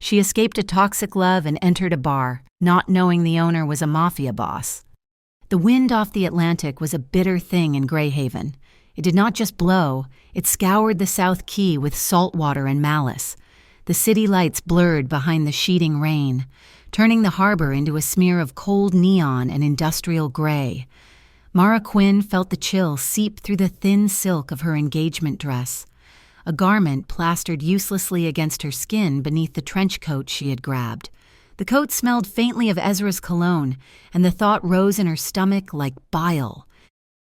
She escaped a toxic love and entered a bar, not knowing the owner was a mafia boss. The wind off the Atlantic was a bitter thing in Greyhaven. It did not just blow, it scoured the South Quay with salt water and malice. The city lights blurred behind the sheeting rain, turning the harbor into a smear of cold neon and industrial gray. Mara Quinn felt the chill seep through the thin silk of her engagement dress, a garment plastered uselessly against her skin beneath the trench coat she had grabbed. The coat smelled faintly of Ezra's cologne, and the thought rose in her stomach like bile.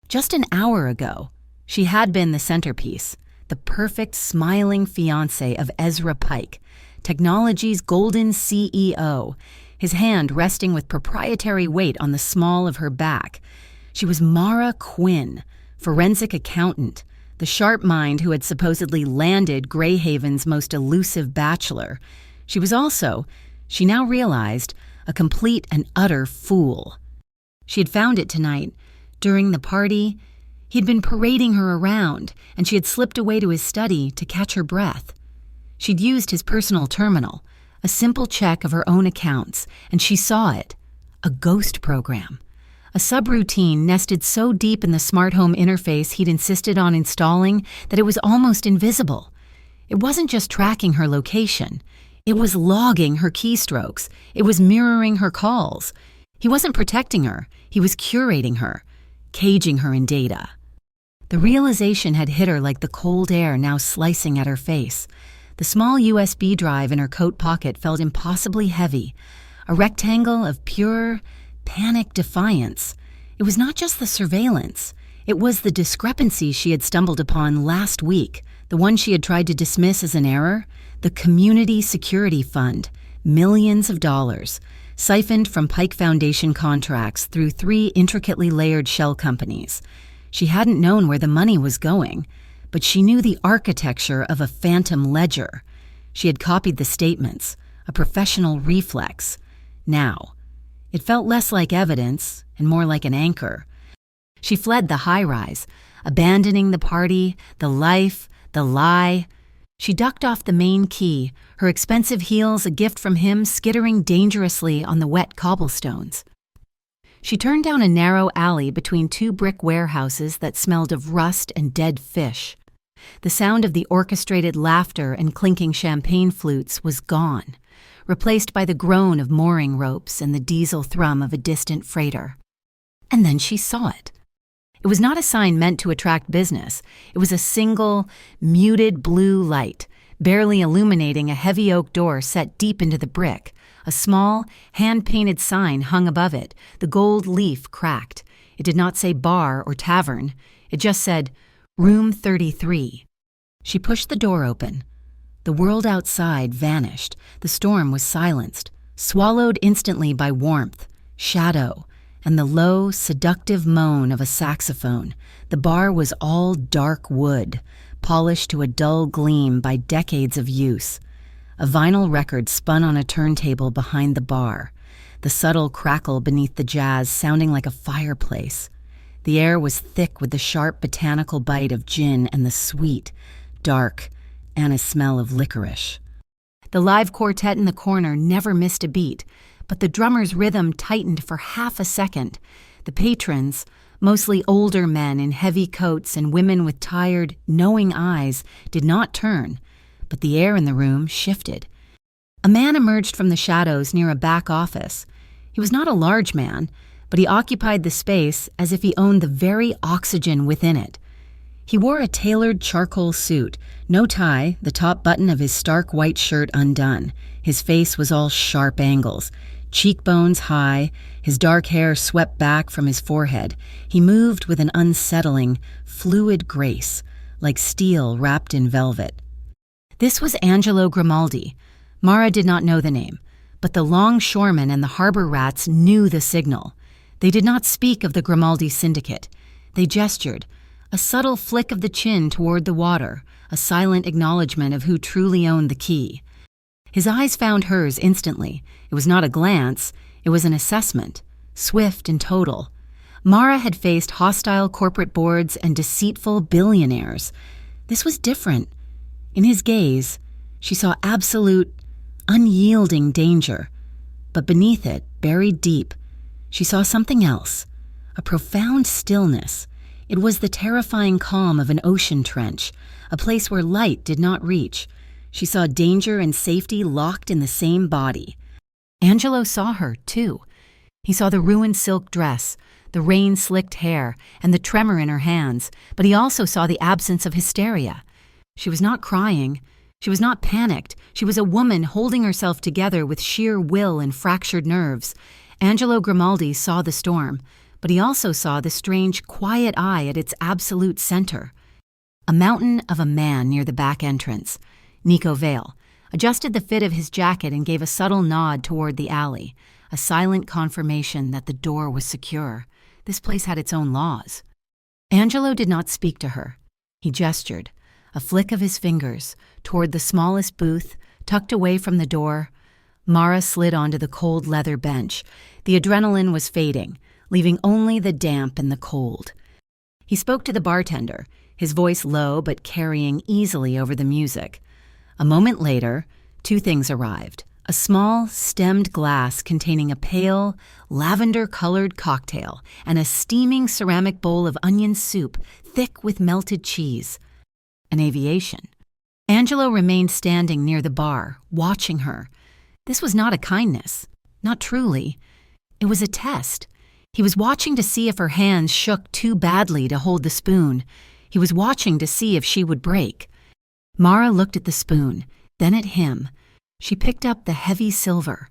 Just an hour ago, she had been the centerpiece, the perfect, smiling fiancé of Ezra Pike, technology's golden CEO, his hand resting with proprietary weight on the small of her back. She was Mara Quinn, forensic accountant, the sharp mind who had supposedly landed Greyhaven's most elusive bachelor. She was also, she now realized, a complete and utter fool. She had found it tonight. During the party, he'd been parading her around, and she had slipped away to his study to catch her breath. She'd used his personal terminal, a simple check of her own accounts, and she saw it. A ghost program. A subroutine nested so deep in the smart home interface he'd insisted on installing that it was almost invisible. It wasn't just tracking her location. It was logging her keystrokes. It was mirroring her calls. He wasn't protecting her. He was curating her, caging her in data. The realization had hit her like the cold air now slicing at her face. The small USB drive in her coat pocket felt impossibly heavy, a rectangle of pure, panic defiance. It was not just the surveillance. It was the discrepancy she had stumbled upon last week, the one she had tried to dismiss as an error. The Community Security Fund, millions of dollars, siphoned from Pike Foundation contracts through 3 intricately layered shell companies. She hadn't known where the money was going, but she knew the architecture of a phantom ledger. She had copied the statements, a professional reflex. Now, it felt less like evidence and more like an anchor. She fled the high-rise, abandoning the party, the life, the lie. She ducked off the main quay, her expensive heels a gift from him skittering dangerously on the wet cobblestones. She turned down a narrow alley between 2 brick warehouses that smelled of rust and dead fish. The sound of the orchestrated laughter and clinking champagne flutes was gone, replaced by the groan of mooring ropes and the diesel thrum of a distant freighter. And then she saw it. It was not a sign meant to attract business. It was a single, muted blue light, barely illuminating a heavy oak door set deep into the brick. A small, hand-painted sign hung above it, the gold leaf cracked. It did not say bar or tavern. It just said, Room 33. She pushed the door open. The world outside vanished. The storm was silenced, swallowed instantly by warmth, shadow, and the low, seductive moan of a saxophone. The bar was all dark wood, polished to a dull gleam by decades of use. A vinyl record spun on a turntable behind the bar, the subtle crackle beneath the jazz sounding like a fireplace. The air was thick with the sharp botanical bite of gin and the sweet, dark, anise smell of licorice. The live quartet in the corner never missed a beat, but the drummer's rhythm tightened for half a second. The patrons, mostly older men in heavy coats and women with tired, knowing eyes, did not turn, but the air in the room shifted. A man emerged from the shadows near a back office. He was not a large man, but he occupied the space as if he owned the very oxygen within it. He wore a tailored charcoal suit, no tie, the top button of his stark white shirt undone. His face was all sharp angles, cheekbones high, his dark hair swept back from his forehead. He moved with an unsettling, fluid grace, like steel wrapped in velvet. This was Angelo Grimaldi. Mara did not know the name, but the longshoremen and the harbor rats knew the signal. They did not speak of the Grimaldi syndicate. They gestured, a subtle flick of the chin toward the water, a silent acknowledgement of who truly owned the key. His eyes found hers instantly. It was not a glance, it was an assessment, swift and total. Mara had faced hostile corporate boards and deceitful billionaires. This was different. In his gaze, she saw absolute, unyielding danger. But beneath it, buried deep, she saw something else, a profound stillness. It was the terrifying calm of an ocean trench, a place where light did not reach. She saw danger and safety locked in the same body. Angelo saw her, too. He saw the ruined silk dress, the rain-slicked hair, and the tremor in her hands, but he also saw the absence of hysteria. She was not crying. She was not panicked. She was a woman holding herself together with sheer will and fractured nerves. Angelo Grimaldi saw the storm, but he also saw the strange, quiet eye at its absolute center. A mountain of a man near the back entrance. Nico Vale adjusted the fit of his jacket and gave a subtle nod toward the alley, a silent confirmation that the door was secure. This place had its own laws. Angelo did not speak to her. He gestured, a flick of his fingers, toward the smallest booth, tucked away from the door. Mara slid onto the cold leather bench. The adrenaline was fading, leaving only the damp and the cold. He spoke to the bartender, his voice low but carrying easily over the music. A moment later, two things arrived. A small, stemmed glass containing a pale, lavender-colored cocktail and a steaming ceramic bowl of onion soup thick with melted cheese. An aviation. Angelo remained standing near the bar, watching her. This was not a kindness. Not truly. It was a test. He was watching to see if her hands shook too badly to hold the spoon. He was watching to see if she would break. Mara looked at the spoon, then at him. She picked up the heavy silver.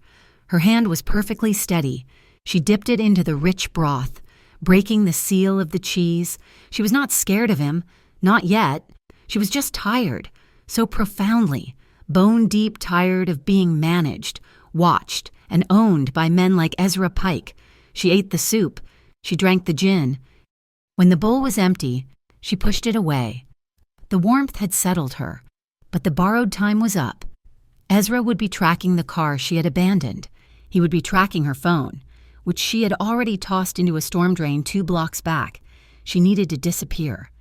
Her hand was perfectly steady. She dipped it into the rich broth, breaking the seal of the cheese. She was not scared of him. Not yet. She was just tired. So profoundly, bone-deep tired of being managed, watched, and owned by men like Ezra Pike. She ate the soup. She drank the gin. When the bowl was empty, she pushed it away. The warmth had settled her, but the borrowed time was up. Ezra would be tracking the car she had abandoned. He would be tracking her phone, which she had already tossed into a storm drain 2 blocks back. She needed to disappear.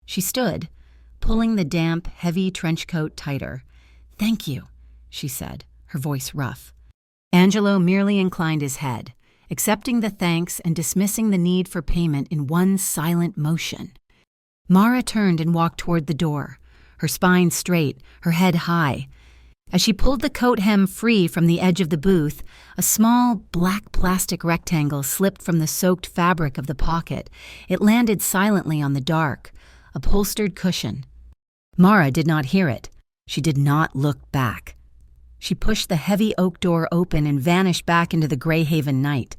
She stood, pulling the damp, heavy trench coat tighter. "Thank you," she said, her voice rough. Angelo merely inclined his head, accepting the thanks and dismissing the need for payment in one silent motion. Mara turned and walked toward the door, her spine straight, her head high. As she pulled the coat hem free from the edge of the booth, a small, black plastic rectangle slipped from the soaked fabric of the pocket. It landed silently on the dark, upholstered cushion. Mara did not hear it. She did not look back. She pushed the heavy oak door open and vanished back into the Greyhaven night.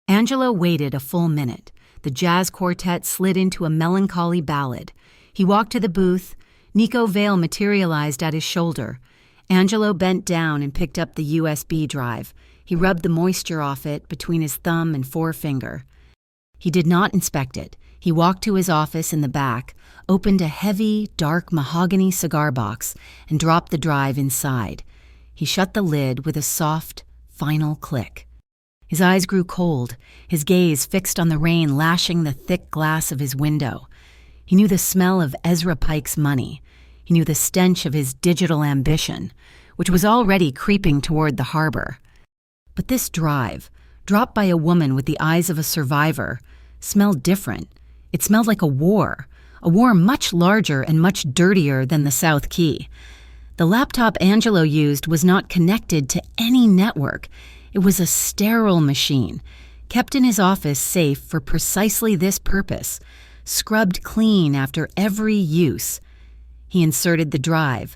Angelo waited a full minute. The jazz quartet slid into a melancholy ballad. He walked to the booth. Nico Vale materialized at his shoulder. Angelo bent down and picked up the USB drive. He rubbed the moisture off it between his thumb and forefinger. He did not inspect it. He walked to his office in the back, opened a heavy, dark mahogany cigar box, and dropped the drive inside. He shut the lid with a soft, final click. His eyes grew cold, his gaze fixed on the rain lashing the thick glass of his window. He knew the smell of Ezra Pike's money. He knew the stench of his digital ambition, which was already creeping toward the harbor. But this drive, dropped by a woman with the eyes of a survivor, smelled different. It smelled like a war much larger and much dirtier than the South Key. The laptop Angelo used was not connected to any network. It was a sterile machine, kept in his office safe for precisely this purpose, scrubbed clean after every use. He inserted the drive.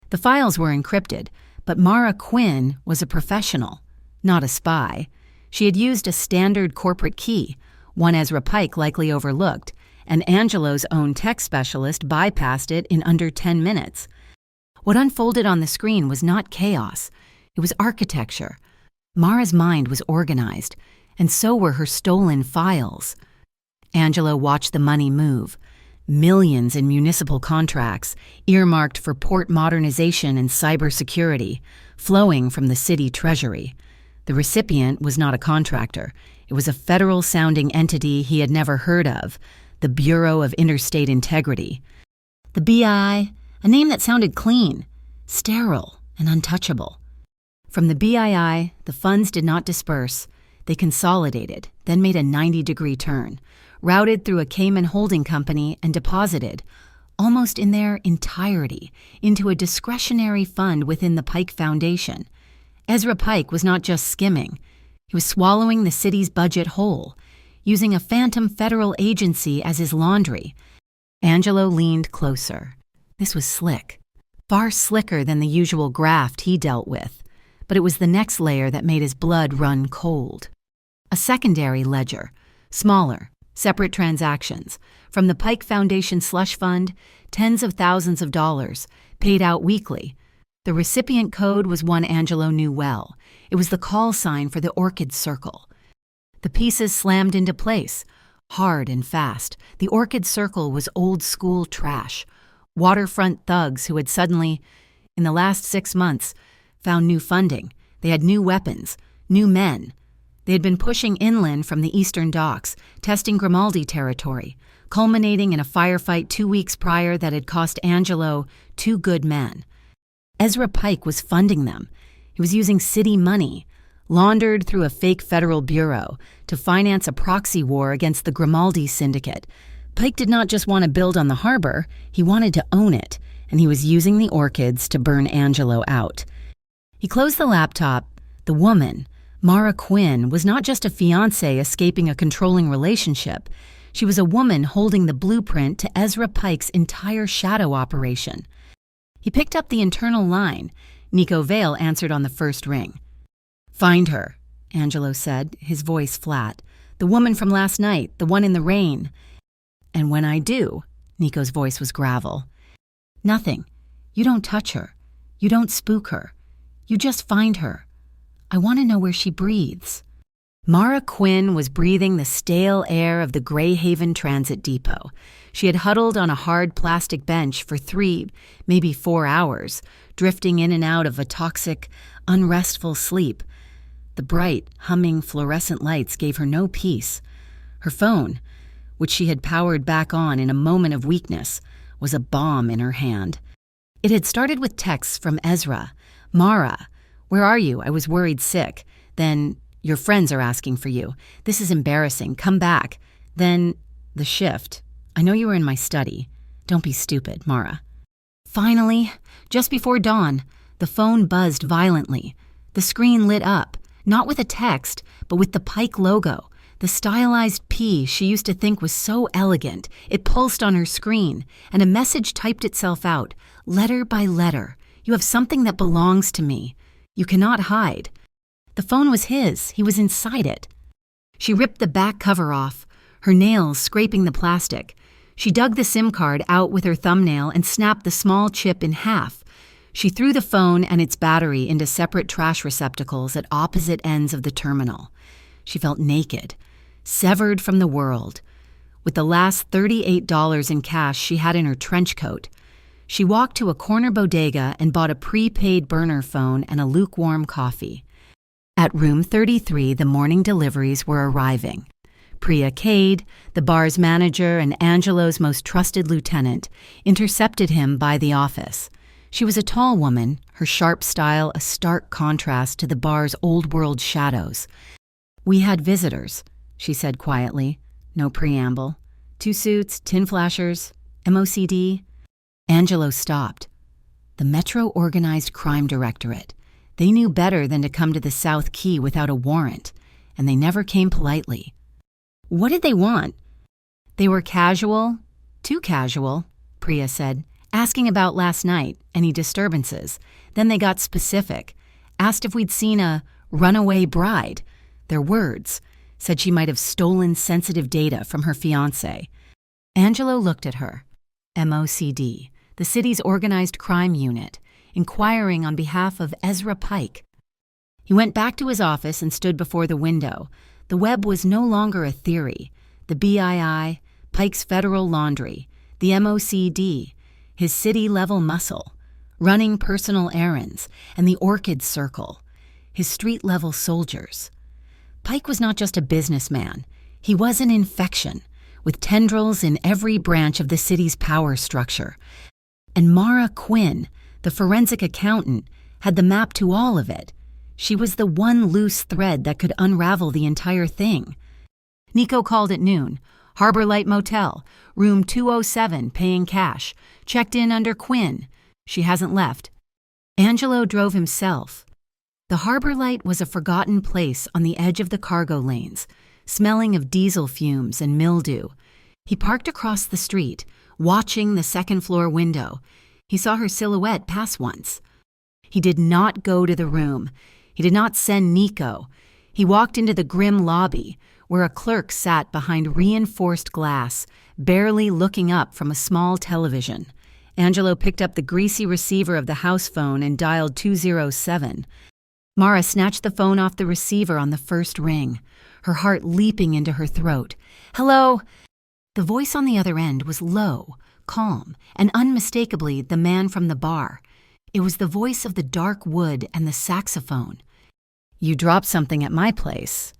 The files were encrypted, but Mara Quinn was a professional, not a spy. She had used a standard corporate key, one Ezra Pike likely overlooked, and Angelo's own tech specialist bypassed it in under 10 minutes. What unfolded on the screen was not chaos. It was architecture. Mara's mind was organized, and so were her stolen files. Angelo watched the money move. Millions in municipal contracts, earmarked for port modernization and cybersecurity, flowing from the city treasury. The recipient was not a contractor. It was a federal-sounding entity he had never heard of, the Bureau of Interstate Integrity. The BI, a name that sounded clean, sterile, and untouchable. From the BII, the funds did not disperse. They consolidated, then made a 90-degree turn, routed through a Cayman holding company and deposited, almost in their entirety, into a discretionary fund within the Pike Foundation. Ezra Pike was not just skimming. He was swallowing the city's budget whole, using a phantom federal agency as his laundry. Angelo leaned closer. This was slick, far slicker than the usual graft he dealt with, but it was the next layer that made his blood run cold. A secondary ledger, smaller, separate transactions, from the Pike Foundation slush fund, tens of thousands of dollars, paid out weekly. The recipient code was one Angelo knew well. It was the call sign for the Orchid Circle. The pieces slammed into place, hard and fast. The Orchid Circle was old-school trash. Waterfront thugs who had suddenly, in the last 6 months, found new funding. They had new weapons, new men. They had been pushing inland from the eastern docks, testing Grimaldi territory, culminating in a firefight 2 weeks prior that had cost Angelo 2 good men. Ezra Pike was funding them. He was using city money, laundered through a fake federal bureau, to finance a proxy war against the Grimaldi syndicate. Pike did not just want to build on the harbor, he wanted to own it, and he was using the orchids to burn Angelo out. He closed the laptop. The woman, Mara Quinn, was not just a fiancée escaping a controlling relationship. She was a woman holding the blueprint to Ezra Pike's entire shadow operation. He picked up the internal line. Nico Vale answered on the first ring. "Find her," Angelo said, his voice flat. "The woman from last night, the one in the rain." "And when I do," Nico's voice was gravel. "Nothing. You don't touch her. You don't spook her. You just find her. I want to know where she breathes." Mara Quinn was breathing the stale air of the Greyhaven Transit Depot. She had huddled on a hard plastic bench for 3, maybe 4 hours, drifting in and out of a toxic, unrestful sleep. The bright, humming fluorescent lights gave her no peace. Her phone, which she had powered back on in a moment of weakness, was a bomb in her hand. It had started with texts from Ezra. "Mara, where are you? I was worried sick." Then, "Your friends are asking for you. This is embarrassing. Come back." Then, the shift. "I know you were in my study. Don't be stupid, Mara." Finally, just before dawn, the phone buzzed violently. The screen lit up, not with a text, but with the Pike logo. The stylized P she used to think was so elegant. It pulsed on her screen, and a message typed itself out, letter by letter. "You have something that belongs to me. You cannot hide." The phone was his. He was inside it. She ripped the back cover off, her nails scraping the plastic. She dug the SIM card out with her thumbnail and snapped the small chip in half. She threw the phone and its battery into separate trash receptacles at opposite ends of the terminal. She felt naked, severed from the world. With the last $38 in cash she had in her trench coat, she walked to a corner bodega and bought a prepaid burner phone and a lukewarm coffee. At room 33, the morning deliveries were arriving. Priya Cade, the bar's manager and Angelo's most trusted lieutenant, intercepted him by the office. She was a tall woman, her sharp style a stark contrast to the bar's old-world shadows. "We had visitors," she said quietly. No preamble. 2 suits, tin flashers, MOCD. Angelo stopped. The Metro Organized Crime Directorate. They knew better than to come to the South Key without a warrant, and they never came politely. What did they want? "They were casual, too casual," Priya said, "asking about last night, any disturbances. Then they got specific, asked if we'd seen a runaway bride. Their words, said she might have stolen sensitive data from her fiancé." Angelo looked at her. MOCD, the city's organized crime unit, inquiring on behalf of Ezra Pike. He went back to his office and stood before the window. The web was no longer a theory. The BII, Pike's Federal Laundry, the MOCD, his city-level muscle, running personal errands, and the Orchid Circle, his street-level soldiers. Pike was not just a businessman. He was an infection, with tendrils in every branch of the city's power structure. And Mara Quinn, the forensic accountant, had the map to all of it. She was the one loose thread that could unravel the entire thing. Nico called at noon. Harbor Light Motel, room 207, paying cash. Checked in under Quinn. She hasn't left. Angelo drove himself. The Harbor Light was a forgotten place on the edge of the cargo lanes, smelling of diesel fumes and mildew. He parked across the street, watching the second-floor window. He saw her silhouette pass once. He did not go to the room. He did not send Nico. He walked into the grim lobby, where a clerk sat behind reinforced glass, barely looking up from a small television. Angelo picked up the greasy receiver of the house phone and dialed 207. Mara snatched the phone off the receiver on the first ring, her heart leaping into her throat. "Hello?" The voice on the other end was low, calm, and unmistakably the man from the bar. It was the voice of the dark wood and the saxophone. "You dropped something at my place."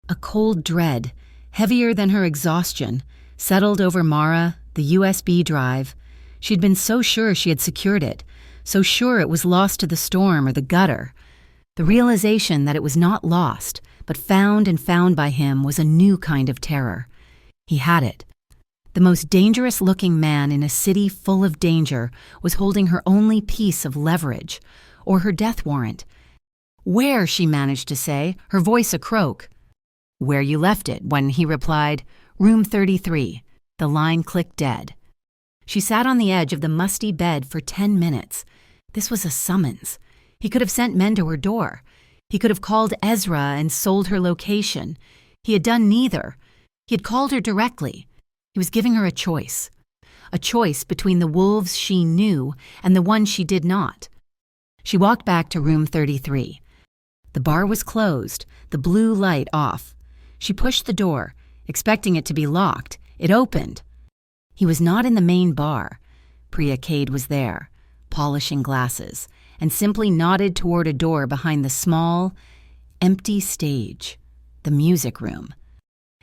A cold dread, heavier than her exhaustion, settled over Mara, the USB drive. She'd been so sure she had secured it, so sure it was lost to the storm or the gutter. The realization that it was not lost, but found and found by him was a new kind of terror. He had it. The most dangerous-looking man in a city full of danger was holding her only piece of leverage, or her death warrant. "Where?" she managed to say, her voice a croak. "Where you left it," when he replied, "Room 33. The line clicked dead. She sat on the edge of the musty bed for 10 minutes. This was a summons. He could have sent men to her door. He could have called Ezra and sold her location. He had done neither. He had called her directly. He was giving her a choice between the wolves she knew and the one she did not. She walked back to room 33. The bar was closed, the blue light off. She pushed the door, expecting it to be locked. It opened. He was not in the main bar. Priya Cade was there, polishing glasses, and simply nodded toward a door behind the small, empty stage, the music room.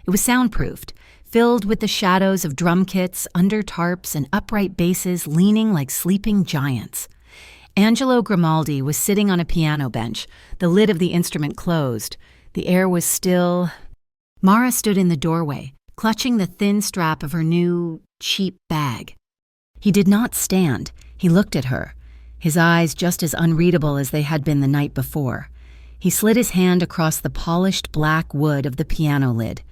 It was soundproofed, filled with the shadows of drum kits, under tarps, and upright basses leaning like sleeping giants. Angelo Grimaldi was sitting on a piano bench, the lid of the instrument closed. The air was still. Mara stood in the doorway, clutching the thin strap of her new, cheap bag. He did not stand. He looked at her, his eyes just as unreadable as they had been the night before. He slid his hand across the polished black wood of the piano lid.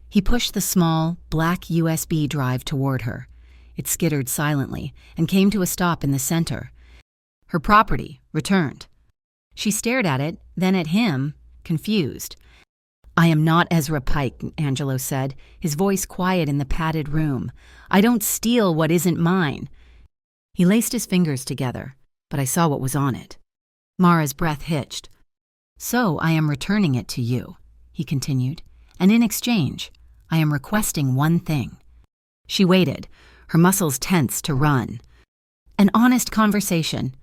He pushed the small, black USB drive toward her. It skittered silently and came to a stop in the center. Her property, returned. She stared at it, then at him, confused. "I am not Ezra Pike," Angelo said, his voice quiet in the padded room. "I don't steal what isn't mine." He laced his fingers together, but I saw what was on it. Mara's breath hitched. "So I am returning it to you," he continued, "and in exchange, I am requesting one thing." She waited, her muscles tense to run. An honest conversation.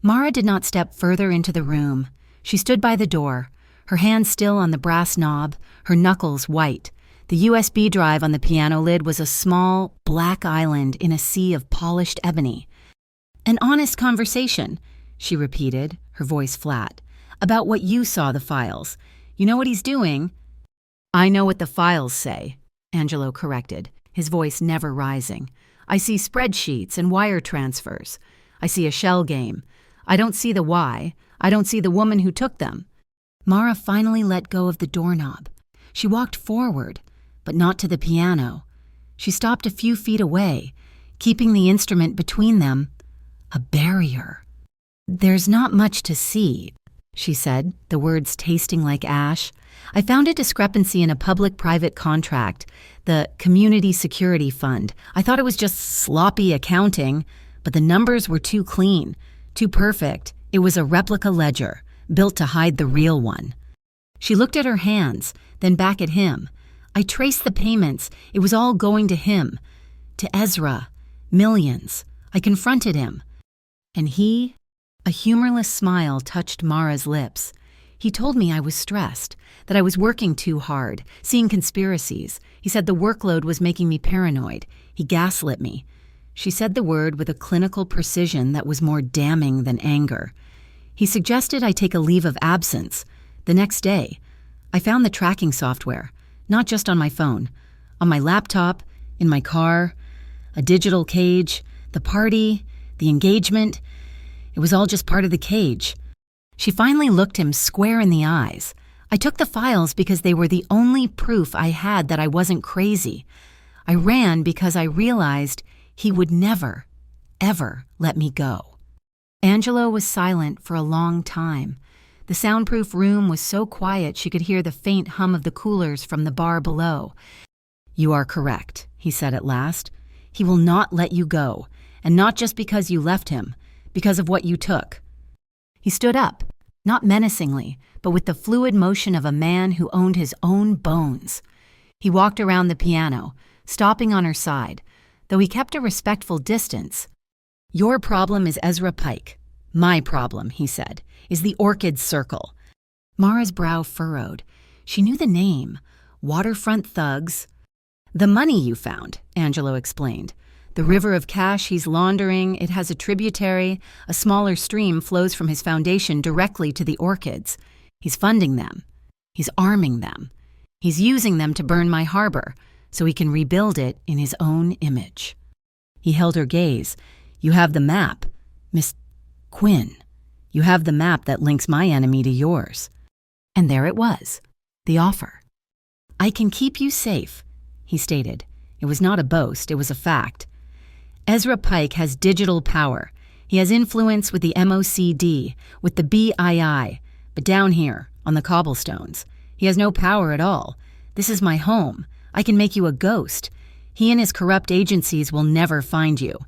Mara did not step further into the room. She stood by the door, her hand still on the brass knob, her knuckles white. The USB drive on the piano lid was a small, black island in a sea of polished ebony. "An honest conversation," she repeated, her voice flat, "about what you saw the files. You know what he's doing?" "I know what the files say," Angelo corrected, his voice never rising. "I see spreadsheets and wire transfers. I see a shell game. I don't see the why. I don't see the woman who took them." Mara finally let go of the doorknob. She walked forward, but not to the piano. She stopped a few feet away, keeping the instrument between them. A barrier. "There's not much to see," she said, the words tasting like ash. "I found a discrepancy in a public-private contract, the Community Security Fund. I thought it was just sloppy accounting, but the numbers were too clean, too perfect. It was a replica ledger, built to hide the real one." She looked at her hands, then back at him. "I traced the payments. It was all going to him. To Ezra. Millions. I confronted him. And he..." A humorless smile touched Mara's lips. "He told me I was stressed, that I was working too hard, seeing conspiracies. He said the workload was making me paranoid. He gaslit me." She said the word with a clinical precision that was more damning than anger. He suggested I take a leave of absence. The next day, I found the tracking software, not just on my phone, on my laptop, in my car, a digital cage, the party, the engagement. It was all just part of the cage. She finally looked him square in the eyes. I took the files because they were the only proof I had that I wasn't crazy. I ran because I realized he would never, ever let me go. Angelo was silent for a long time. The soundproof room was so quiet she could hear the faint hum of the coolers from the bar below. "You are correct," he said at last. "He will not let you go, and not just because you left him, because of what you took." He stood up, not menacingly, but with the fluid motion of a man who owned his own bones. He walked around the piano, stopping on her side, though he kept a respectful distance. "Your problem is Ezra Pike. My problem," he said, "is the Orchid Circle." Mara's brow furrowed. She knew the name. Waterfront thugs. "The money you found," Angelo explained. "The river of cash he's laundering, it has a tributary. A smaller stream flows from his foundation directly to the orchids. He's funding them. He's arming them. He's using them to burn my harbor, so he can rebuild it in his own image." He held her gaze. "You have the map, Miss Quinn. You have the map that links my enemy to yours." And there it was, the offer. "I can keep you safe," he stated. It was not a boast, it was a fact. "Ezra Pike has digital power. He has influence with the MOCD, with the BII, but down here, on the cobblestones, he has no power at all. This is my home. I can make you a ghost. He and his corrupt agencies will never find you."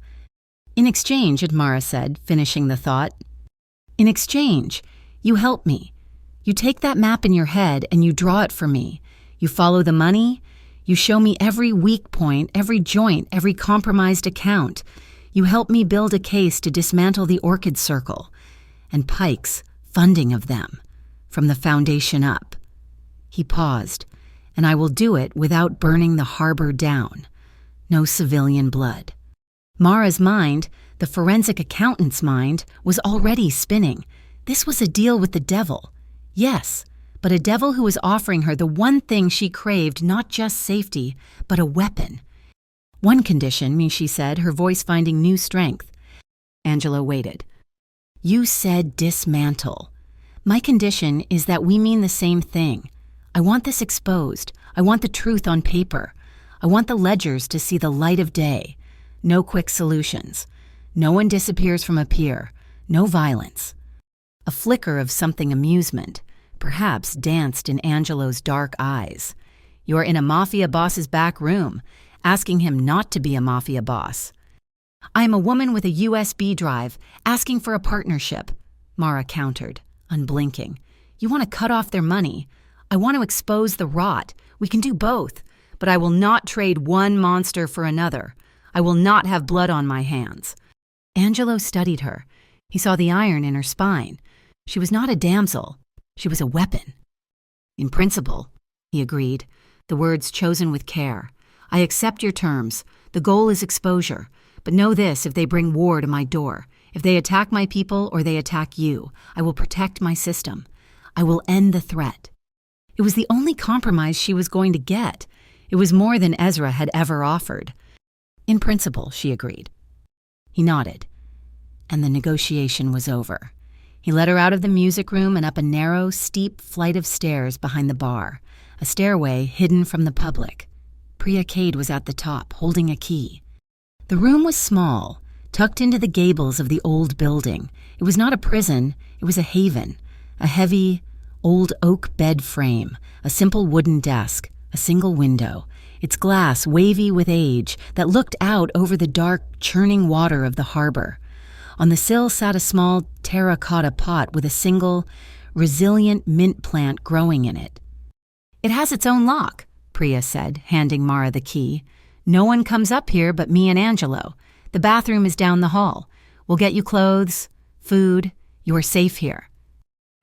"In exchange," Mara said, finishing the thought, "in exchange, you help me. You take that map in your head and you draw it for me. You follow the money. You show me every weak point, every joint, every compromised account. You help me build a case to dismantle the Orchid Circle and Pike's funding of them, from the foundation up." He paused. "And I will do it without burning the harbor down. No civilian blood." Mara's mind, the forensic accountant's mind, was already spinning. This was a deal with the devil. Yes, but a devil who was offering her the one thing she craved, not just safety, but a weapon. "One condition," Mishi said, her voice finding new strength. Angelo waited. "You said dismantle. My condition is that we mean the same thing. I want this exposed. I want the truth on paper. I want the ledgers to see the light of day. No quick solutions. No one disappears from a pier. No violence." A flicker of something amusement, perhaps, danced in Angelo's dark eyes. "You're in a mafia boss's back room, asking him not to be a mafia boss." "I am a woman with a USB drive, asking for a partnership," Mara countered, unblinking. "You want to cut off their money. I want to expose the rot. We can do both, but I will not trade one monster for another. I will not have blood on my hands." Angelo studied her. He saw the iron in her spine. She was not a damsel. She was a weapon. "In principle," he agreed, the words chosen with care. "I accept your terms. The goal is exposure. But know this, if they bring war to my door, if they attack my people or they attack you, I will protect my system. I will end the threat." It was the only compromise she was going to get. It was more than Ezra had ever offered. "In principle," she agreed. He nodded, and the negotiation was over. He led her out of the music room and up a narrow, steep flight of stairs behind the bar, a stairway hidden from the public. Priya Cade was at the top, holding a key. The room was small, tucked into the gables of the old building. It was not a prison, it was a haven, a heavy, old oak bed frame, a simple wooden desk, a single window, its glass wavy with age that looked out over the dark, churning water of the harbor. On the sill sat a small terracotta pot with a single, resilient mint plant growing in it. "It has its own lock," Priya said, handing Mara the key. "No one comes up here but me and Angelo. The bathroom is down the hall. We'll get you clothes, food. You are safe here."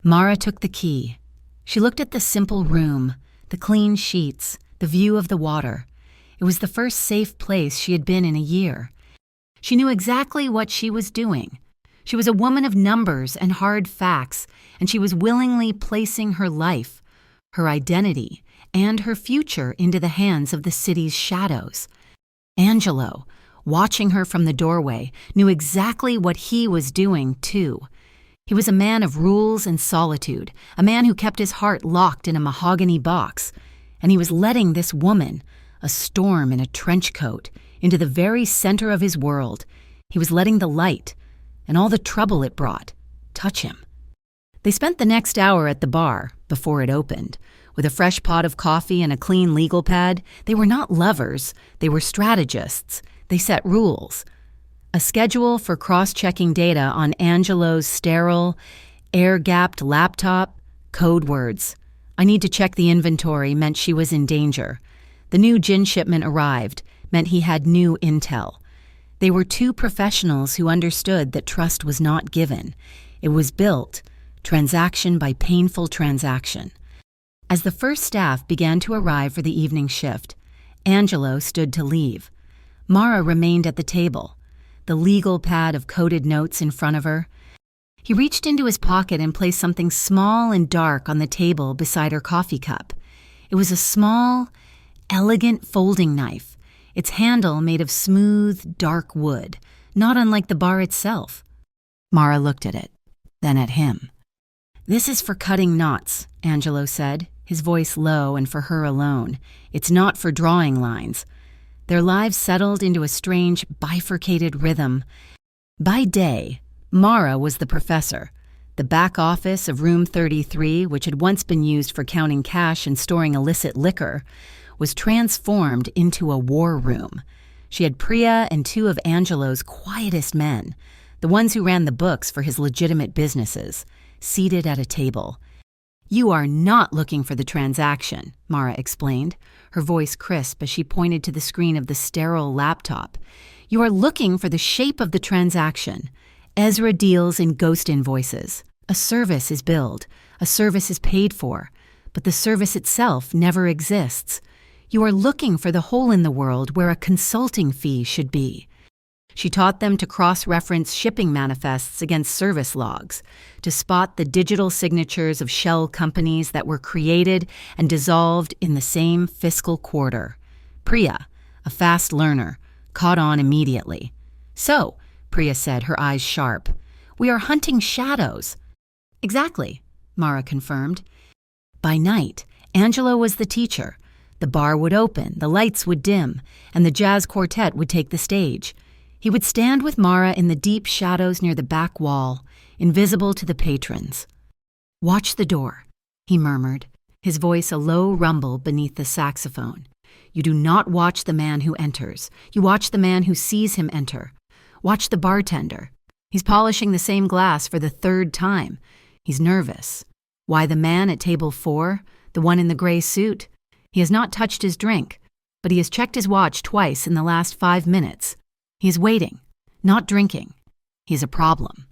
Mara took the key. She looked at the simple room, the clean sheets, the view of the water. It was the first safe place she had been in a year. She knew exactly what she was doing. She was a woman of numbers and hard facts, and she was willingly placing her life, her identity, and her future into the hands of the city's shadows. Angelo, watching her from the doorway, knew exactly what he was doing, too. He was a man of rules and solitude, a man who kept his heart locked in a mahogany box, and he was letting this woman, a storm in a trench coat, into the very center of his world. He was letting the light, and all the trouble it brought, touch him. They spent the next hour at the bar, before it opened. With a fresh pot of coffee and a clean legal pad, they were not lovers, they were strategists. They set rules. A schedule for cross-checking data on Angelo's sterile, air-gapped laptop, code words. I need to check the inventory meant she was in danger. The new gin shipment arrived, meant he had new intel. They were two professionals who understood that trust was not given. It was built, transaction by painful transaction. As the first staff began to arrive for the evening shift, Angelo stood to leave. Mara remained at the table, the legal pad of coded notes in front of her. He reached into his pocket and placed something small and dark on the table beside her coffee cup. It was a small, elegant folding knife, its handle made of smooth, dark wood, not unlike the bar itself. Mara looked at it, then at him. "This is for cutting knots," Angelo said, his voice low and for her alone. "It's not for drawing lines." Their lives settled into a strange, bifurcated rhythm. By day, Mara was the professor. The back office of Room 33, which had once been used for counting cash and storing illicit liquor, was transformed into a war room. She had Priya and two of Angelo's quietest men, the ones who ran the books for his legitimate businesses, seated at a table. "You are not looking for the transaction," Mara explained, her voice crisp as she pointed to the screen of the sterile laptop. "You are looking for the shape of the transaction. Ezra deals in ghost invoices. A service is billed, a service is paid for, but the service itself never exists. You are looking for the hole in the world where a consulting fee should be." She taught them to cross-reference shipping manifests against service logs, to spot the digital signatures of shell companies that were created and dissolved in the same fiscal quarter. Priya, a fast learner, caught on immediately. "So," Priya said, her eyes sharp, "we are hunting shadows." "Exactly," Mara confirmed. By night, Angelo was the teacher. The bar would open, the lights would dim, and the jazz quartet would take the stage. He would stand with Mara in the deep shadows near the back wall, invisible to the patrons. "Watch the door," he murmured, his voice a low rumble beneath the saxophone. "You do not watch the man who enters. You watch the man who sees him enter. Watch the bartender. He's polishing the same glass for the third time. He's nervous. Why, the man at table 4, the one in the gray suit, he has not touched his drink, but he has checked his watch twice in the last 5 minutes. He is waiting, not drinking. He is a problem."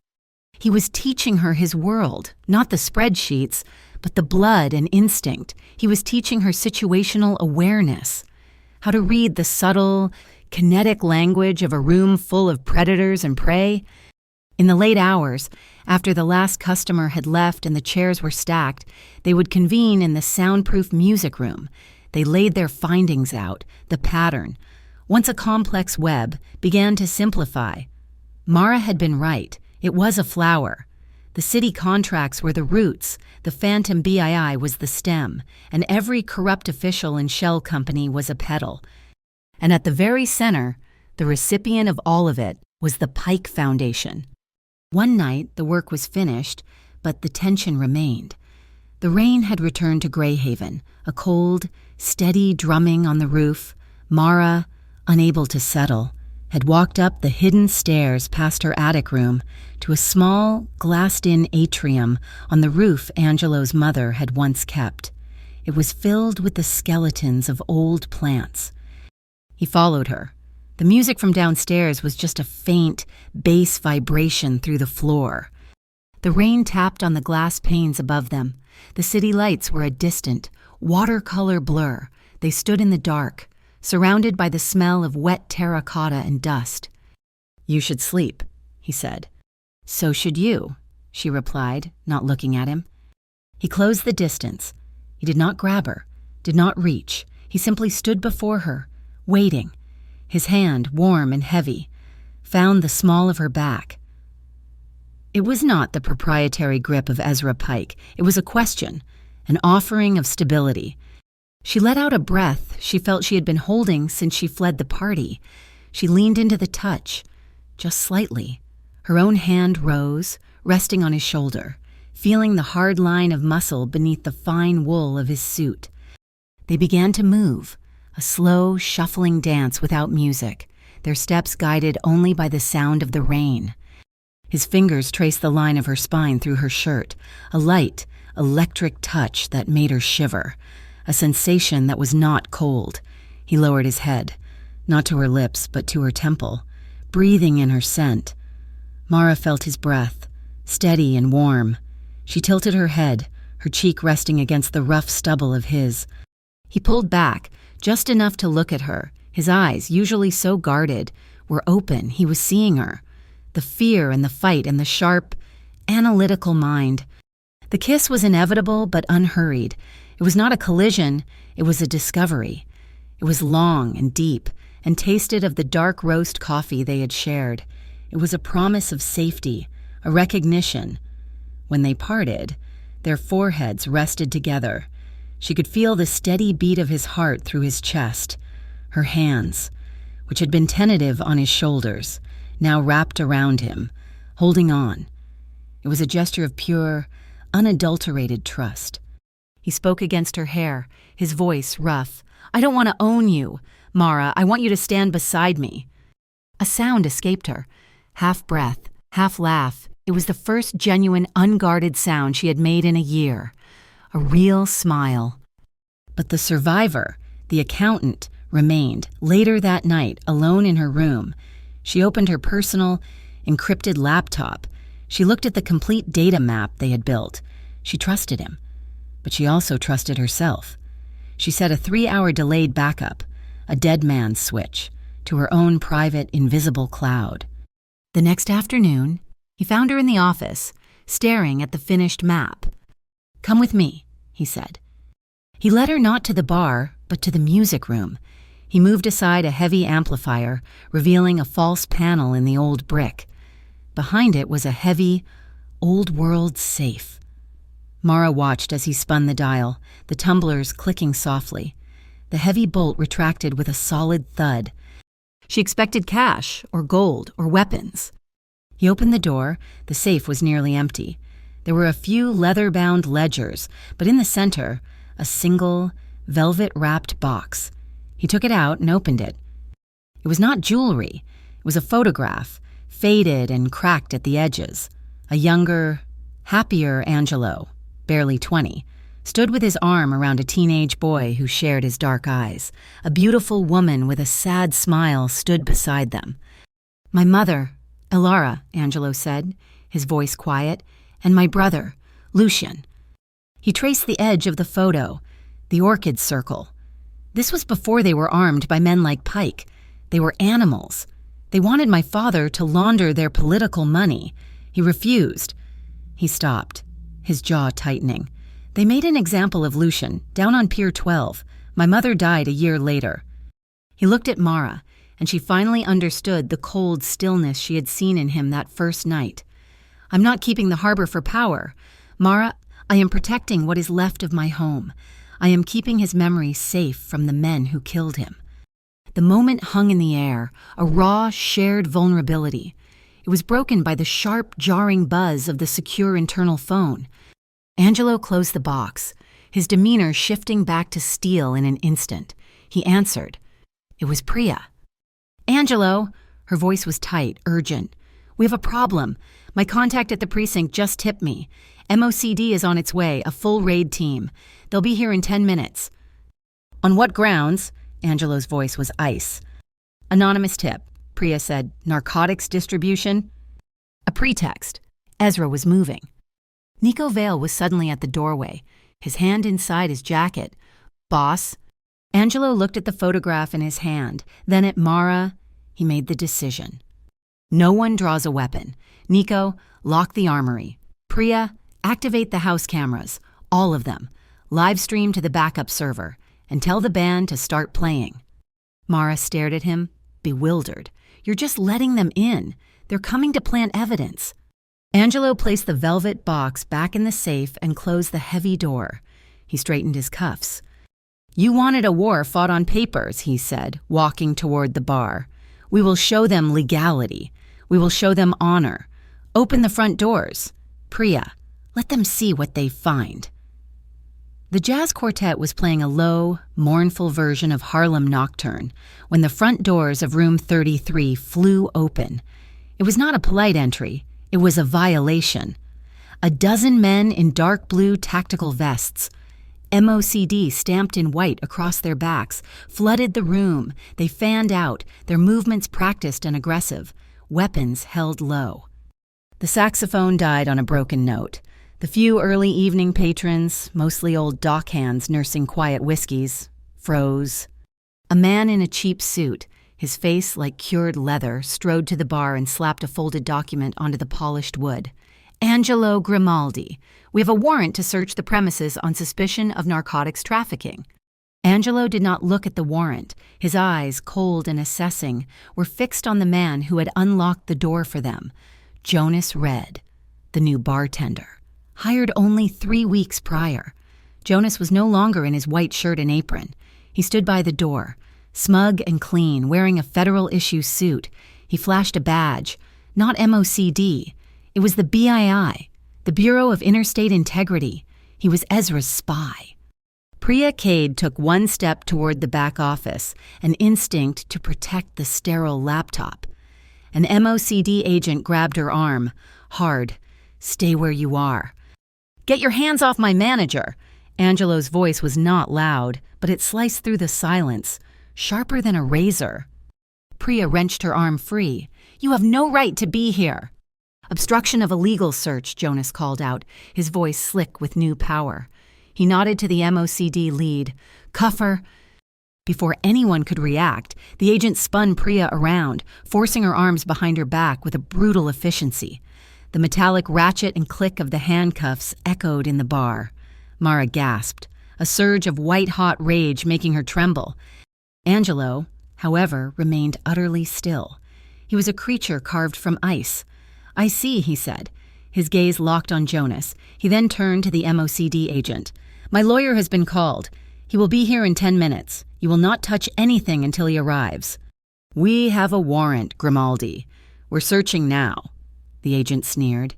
He was teaching her his world, not the spreadsheets, but the blood and instinct. He was teaching her situational awareness, how to read the subtle, kinetic language of a room full of predators and prey. In the late hours, after the last customer had left and the chairs were stacked, they would convene in the soundproof music room. They laid their findings out, the pattern. Once a complex web began to simplify. Mara had been right. It was a flower. The city contracts were the roots, the phantom BII was the stem, and every corrupt official and shell company was a petal. And at the very center, the recipient of all of it, was the Pike Foundation. One night, the work was finished, but the tension remained. The rain had returned to Greyhaven, a cold, steady drumming on the roof. Mara, unable to settle, had walked up the hidden stairs past her attic room to a small, glassed-in atrium on the roof Angelo's mother had once kept. It was filled with the skeletons of old plants. He followed her. The music from downstairs was just a faint, bass vibration through the floor. The rain tapped on the glass panes above them. The city lights were a distant, watercolor blur. They stood in the dark, surrounded by the smell of wet terracotta and dust. "You should sleep," he said. "So should you," she replied, not looking at him. He closed the distance. He did not grab her, did not reach. He simply stood before her, waiting. His hand, warm and heavy, found the small of her back. It was not the proprietary grip of Ezra Pike. It was a question, an offering of stability. She let out a breath she felt she had been holding since she fled the party. She leaned into the touch, just slightly. Her own hand rose, resting on his shoulder, feeling the hard line of muscle beneath the fine wool of his suit. They began to move, a slow, shuffling dance without music, their steps guided only by the sound of the rain. His fingers traced the line of her spine through her shirt, a light, electric touch that made her shiver, a sensation that was not cold. He lowered his head, not to her lips but to her temple, breathing in her scent. Mara felt his breath, steady and warm. She tilted her head, her cheek resting against the rough stubble of his. He pulled back, just enough to look at her. His eyes, usually so guarded, were open. He was seeing her. The fear and the fight and the sharp, analytical mind. The kiss was inevitable but unhurried. It was not a collision, it was a discovery. It was long and deep, and tasted of the dark roast coffee they had shared. It was a promise of safety, a recognition. When they parted, their foreheads rested together. She could feel the steady beat of his heart through his chest. Her hands, which had been tentative on his shoulders, now wrapped around him, holding on. It was a gesture of pure, unadulterated trust. He spoke against her hair, his voice rough. "I don't want to own you, Mara. I want you to stand beside me." A sound escaped her, half breath, half laugh. It was the first genuine, unguarded sound she had made in a year. A real smile. But the survivor, the accountant, remained. Later that night, alone in her room, she opened her personal, encrypted laptop. She looked at the complete data map they had built. She trusted him, but she also trusted herself. She set a 3-hour delayed backup, a dead man's switch, to her own private, invisible cloud. The next afternoon, he found her in the office, staring at the finished map. "Come with me," he said. He led her not to the bar, but to the music room. He moved aside a heavy amplifier, revealing a false panel in the old brick. Behind it was a heavy, old-world safe. Mara watched as he spun the dial, the tumblers clicking softly. The heavy bolt retracted with a solid thud. She expected cash, or gold, or weapons. He opened the door. The safe was nearly empty. There were a few leather-bound ledgers, but in the center, a single, velvet-wrapped box. He took it out and opened it. It was not jewelry. It was a photograph, faded and cracked at the edges. A younger, happier Angelo, barely 20, stood with his arm around a teenage boy who shared his dark eyes. A beautiful woman with a sad smile stood beside them. "My mother, Elara," Angelo said, his voice quiet, "and my brother, Lucian." He traced the edge of the photo, the orchid circle. This was before they were armed by men like Pike. They were animals. They wanted my father to launder their political money. He refused. He stopped, his jaw tightening. They made an example of Lucian, down on Pier 12. My mother died a year later. He looked at Mara, and she finally understood the cold stillness she had seen in him that first night. "I'm not keeping the harbor for power. Mara, I am protecting what is left of my home. I am keeping his memory safe from the men who killed him." The moment hung in the air, a raw, shared vulnerability. It was broken by the sharp, jarring buzz of the secure internal phone. Angelo closed the box, his demeanor shifting back to steel in an instant. He answered. It was Priya. "Angelo," her voice was tight, urgent. "We have a problem. My contact at the precinct just tipped me. MOCD is on its way, a full raid team. They'll be here in 10 minutes. "On what grounds?" Angelo's voice was ice. "Anonymous tip," Priya said. "Narcotics distribution?" A pretext. Ezra was moving. Nico Vale was suddenly at the doorway, his hand inside his jacket. "Boss?" Angelo looked at the photograph in his hand, then at Mara. He made the decision. No one draws a weapon. Nico, lock the armory. Priya, activate the house cameras. All of them. Live stream to the backup server. And tell the band to start playing. Mara stared at him, bewildered. You're just letting them in. They're coming to plant evidence. Angelo placed the velvet box back in the safe and closed the heavy door. He straightened his cuffs. You wanted a war fought on papers, he said, walking toward the bar. We will show them legality. We will show them honor. Open the front doors. Priya, let them see what they find. The jazz quartet was playing a low, mournful version of Harlem Nocturne when the front doors of room 33 flew open. It was not a polite entry. It was a violation. A dozen men in dark blue tactical vests, MOCD stamped in white across their backs, flooded the room. They fanned out, their movements practiced and aggressive, weapons held low. The saxophone died on a broken note. The few early evening patrons, mostly old dockhands nursing quiet whiskeys, froze. A man in a cheap suit, his face like cured leather, strode to the bar and slapped a folded document onto the polished wood. Angelo Grimaldi. We have a warrant to search the premises on suspicion of narcotics trafficking. Angelo did not look at the warrant. His eyes, cold and assessing, were fixed on the man who had unlocked the door for them. Jonas Red, the new bartender. Hired only 3 weeks prior. Jonas was no longer in his white shirt and apron. He stood by the door, smug and clean, wearing a federal-issue suit. He flashed a badge, not MOCD. It was the BII, the Bureau of Interstate Integrity. He was Ezra's spy. Priya Cade took one step toward the back office, an instinct to protect the sterile laptop. An MOCD agent grabbed her arm, hard. Stay where you are. Get your hands off my manager. Angelo's voice was not loud, but it sliced through the silence, sharper than a razor. Priya wrenched her arm free. You have no right to be here. Obstruction of a legal search, Jonas called out, his voice slick with new power. He nodded to the MOCD lead. Cuff her. Before anyone could react, the agent spun Priya around, forcing her arms behind her back with a brutal efficiency. The metallic ratchet and click of the handcuffs echoed in the bar. Mara gasped, a surge of white-hot rage making her tremble. Angelo, however, remained utterly still. He was a creature carved from ice. I see, he said. His gaze locked on Jonas. He then turned to the MOCD agent. My lawyer has been called. He will be here in 10 minutes. You will not touch anything until he arrives. We have a warrant, Grimaldi. We're searching now, the agent sneered.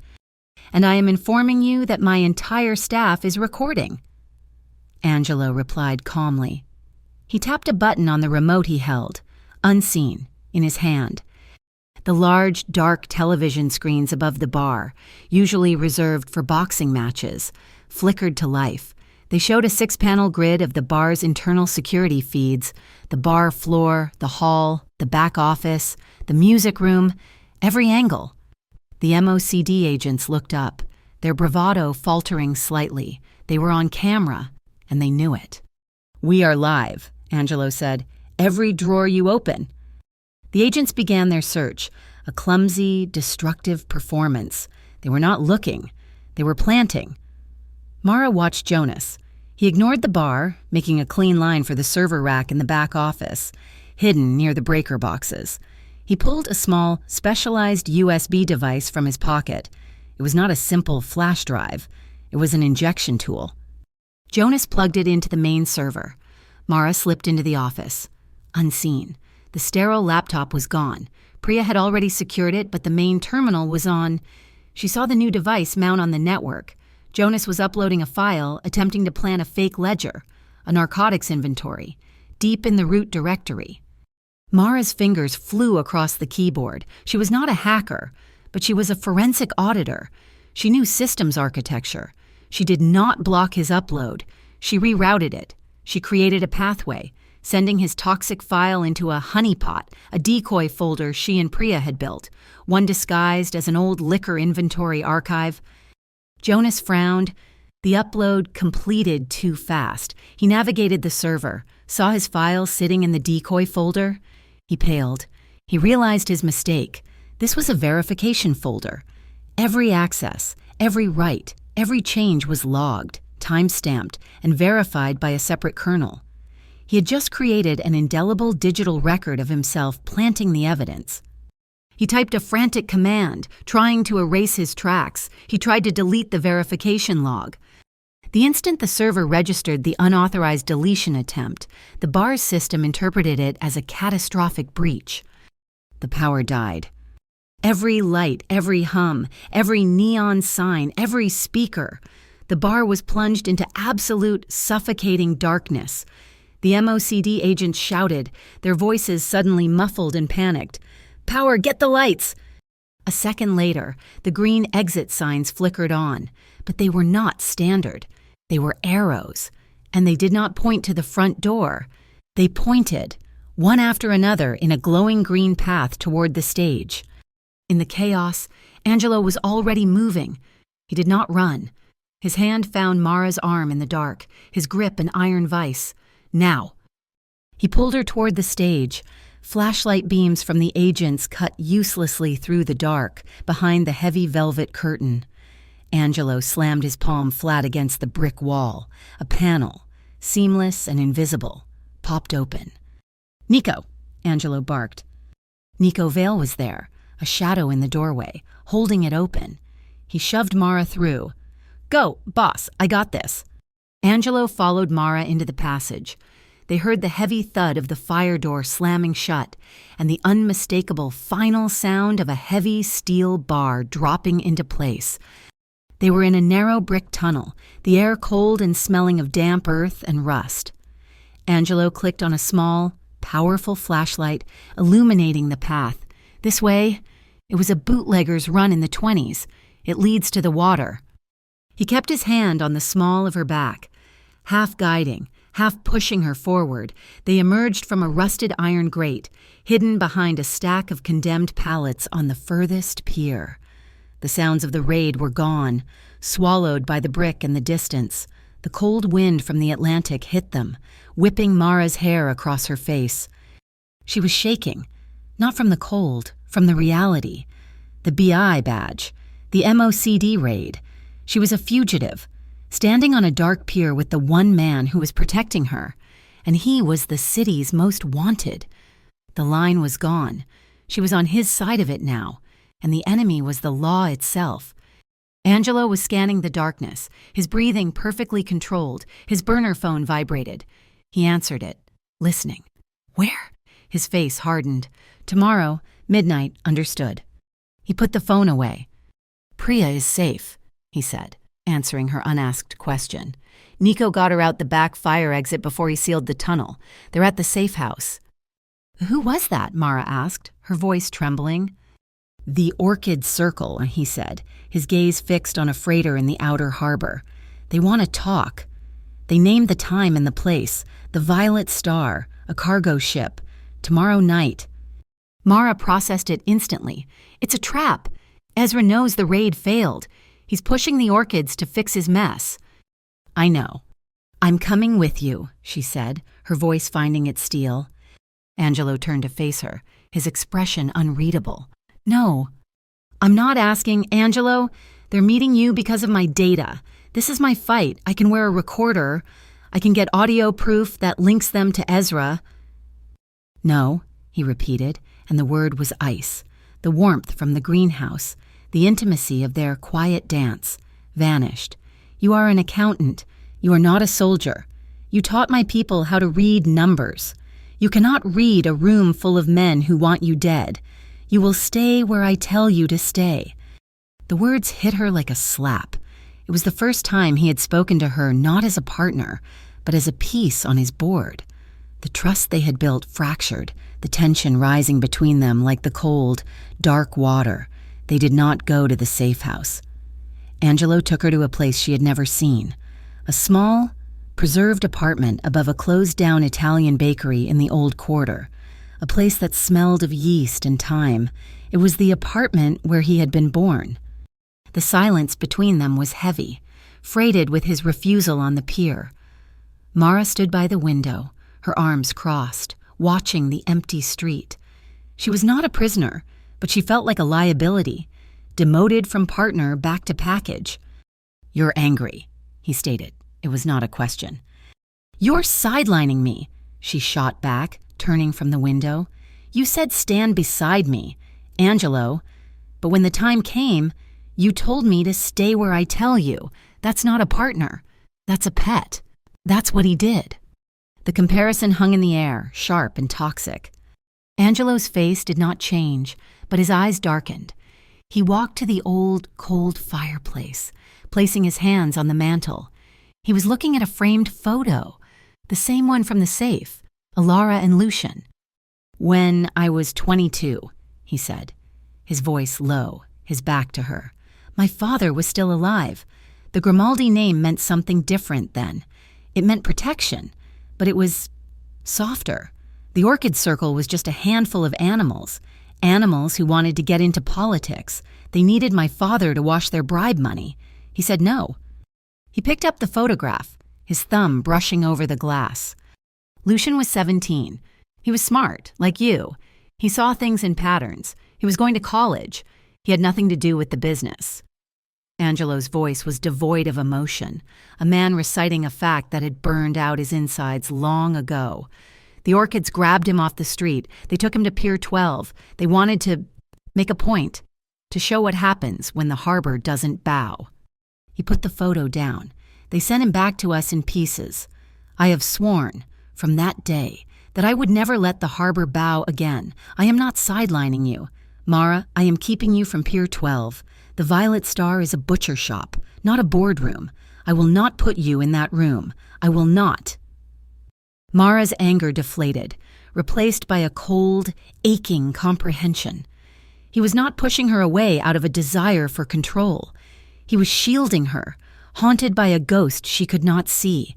And I am informing you that my entire staff is recording. Angelo replied calmly. He tapped a button on the remote he held, unseen, in his hand. The large, dark television screens above the bar, usually reserved for boxing matches, flickered to life. They showed a 6-panel grid of the bar's internal security feeds, the bar floor, the hall, the back office, the music room, every angle. The MOCD agents looked up, their bravado faltering slightly. They were on camera, and they knew it. We are live, Angelo said. Every drawer you open. The agents began their search, a clumsy, destructive performance. They were not looking. They were planting. Mara watched Jonas. He ignored the bar, making a clean line for the server rack in the back office, hidden near the breaker boxes. He pulled a small, specialized USB device from his pocket. It was not a simple flash drive. It was an injection tool. Jonas plugged it into the main server. Mara slipped into the office. Unseen. The sterile laptop was gone. Priya had already secured it, but the main terminal was on. She saw the new device mount on the network. Jonas was uploading a file, attempting to plan a fake ledger, a narcotics inventory, deep in the root directory. Mara's fingers flew across the keyboard. She was not a hacker, but she was a forensic auditor. She knew systems architecture. She did not block his upload. She rerouted it. She created a pathway, sending his toxic file into a honeypot, a decoy folder she and Priya had built, one disguised as an old liquor inventory archive. Jonas frowned. The upload completed too fast. He navigated the server, saw his file sitting in the decoy folder. He paled. He realized his mistake. This was a verification folder. Every access, every write, every change was logged, time-stamped, and verified by a separate kernel. He had just created an indelible digital record of himself planting the evidence. He typed a frantic command, trying to erase his tracks. He tried to delete the verification log. The instant the server registered the unauthorized deletion attempt, the bar's system interpreted it as a catastrophic breach. The power died. Every light, every hum, every neon sign, every speaker. The bar was plunged into absolute, suffocating darkness. The MOCD agents shouted, their voices suddenly muffled and panicked. "Power, get the lights!" A second later, the green exit signs flickered on, but they were not standard. They were arrows, and they did not point to the front door. They pointed, one after another, in a glowing green path toward the stage. In the chaos, Angelo was already moving. He did not run. His hand found Mara's arm in the dark, his grip an iron vice. Now. He pulled her toward the stage. Flashlight beams from the agents cut uselessly through the dark, behind the heavy velvet curtain. Angelo slammed his palm flat against the brick wall. A panel, seamless and invisible, popped open. "Nico!" Angelo barked. Nico Vale was there, a shadow in the doorway, holding it open. He shoved Mara through. "Go, boss, I got this." Angelo followed Mara into the passage. They heard the heavy thud of the fire door slamming shut and the unmistakable final sound of a heavy steel bar dropping into place. They were in a narrow brick tunnel, the air cold and smelling of damp earth and rust. Angelo clicked on a small, powerful flashlight, illuminating the path. This way. It was a bootlegger's run in the 20s. It leads to the water. He kept his hand on the small of her back. Half guiding, half pushing her forward, they emerged from a rusted iron grate, hidden behind a stack of condemned pallets on the furthest pier. The sounds of the raid were gone, swallowed by the brick and the distance. The cold wind from the Atlantic hit them, whipping Mara's hair across her face. She was shaking, not from the cold, from the reality. The BI badge, the MOCD raid. She was a fugitive, standing on a dark pier with the one man who was protecting her, and he was the city's most wanted. The line was gone. She was on his side of it now, and the enemy was the law itself. Angelo was scanning the darkness, his breathing perfectly controlled. His burner phone vibrated. He answered it, listening. "Where?" His face hardened. "Tomorrow, midnight, understood." He put the phone away. "Priya is safe," he said, answering her unasked question. "Nico got her out the back fire exit before he sealed the tunnel. They're at the safe house." "Who was that?" Mara asked, her voice trembling. "The Orchid Circle," he said, his gaze fixed on a freighter in the outer harbor. "They want to talk." They named the time and the place, the Violet Star, a cargo ship. Tomorrow night. Mara processed it instantly. "It's a trap. Ezra knows the raid failed. He's pushing the Orchids to fix his mess." "I know. I'm coming with you," she said, her voice finding its steel. Angelo turned to face her, his expression unreadable. "No. I'm not asking, Angelo. They're meeting you because of my data. This is my fight. I can wear a recorder. I can get audio proof that links them to Ezra." "No," he repeated, and the word was ice. The warmth from the greenhouse, the intimacy of their quiet dance, vanished. "You are an accountant. You are not a soldier. You taught my people how to read numbers. You cannot read a room full of men who want you dead. You will stay where I tell you to stay." The words hit her like a slap. It was the first time he had spoken to her not as a partner, but as a piece on his board. The trust they had built fractured, the tension rising between them like the cold, dark water. They did not go to the safe house. Angelo took her to a place she had never seen. A small, preserved apartment above a closed-down Italian bakery in the old quarter. A place that smelled of yeast and thyme. It was the apartment where he had been born. The silence between them was heavy, freighted with his refusal on the pier. Mara stood by the window, her arms crossed, watching the empty street. She was not a prisoner, but she felt like a liability, demoted from partner back to package. "You're angry," he stated. It was not a question. "You're sidelining me," she shot back, turning from the window. "You said stand beside me, Angelo, but when the time came, you told me to stay where I tell you. That's not a partner. That's a pet. That's what he did." The comparison hung in the air, sharp and toxic. Angelo's face did not change, but his eyes darkened. He walked to the old, cold fireplace, placing his hands on the mantel. He was looking at a framed photo, the same one from the safe, Alara and Lucian. "When I was 22, he said, his voice low, his back to her. "My father was still alive. The Grimaldi name meant something different then. It meant protection, but it was softer. The Orchid Circle was just a handful of animals who wanted to get into politics. They needed my father to wash their bribe money. He said no." He picked up the photograph, his thumb brushing over the glass. Lucian was 17. He was smart, like you. He saw things in patterns. He was going to college. He had nothing to do with the business. Angelo's voice was devoid of emotion, a man reciting a fact that had burned out his insides long ago. The Orchids grabbed him off the street. They took him to Pier 12. They wanted to make a point, to show what happens when the harbor doesn't bow. He put the photo down. They sent him back to us in pieces. I have sworn, from that day, that I would never let the harbor bow again. I am not sidelining you. Mara, I am keeping you from Pier 12. The Violet Star is a butcher shop, not a boardroom. I will not put you in that room. I will not. Mara's anger deflated, replaced by a cold, aching comprehension. He was not pushing her away out of a desire for control. He was shielding her, haunted by a ghost she could not see.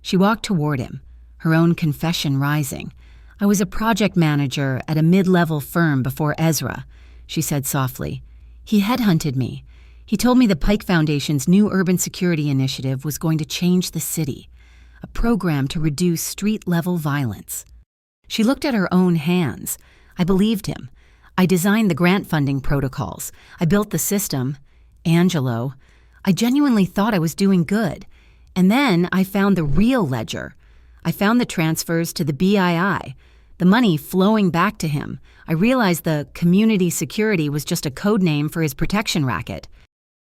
She walked toward him, her own confession rising. "I was a project manager at a mid-level firm before Ezra," she said softly. "He headhunted me. He told me the Pike Foundation's new urban security initiative was going to change the city, a program to reduce street-level violence." She looked at her own hands. "I believed him. I designed the grant funding protocols. I built the system. Angelo, I genuinely thought I was doing good. And then I found the real ledger. I found the transfers to the BII, the money flowing back to him. I realized the community security was just a code name for his protection racket."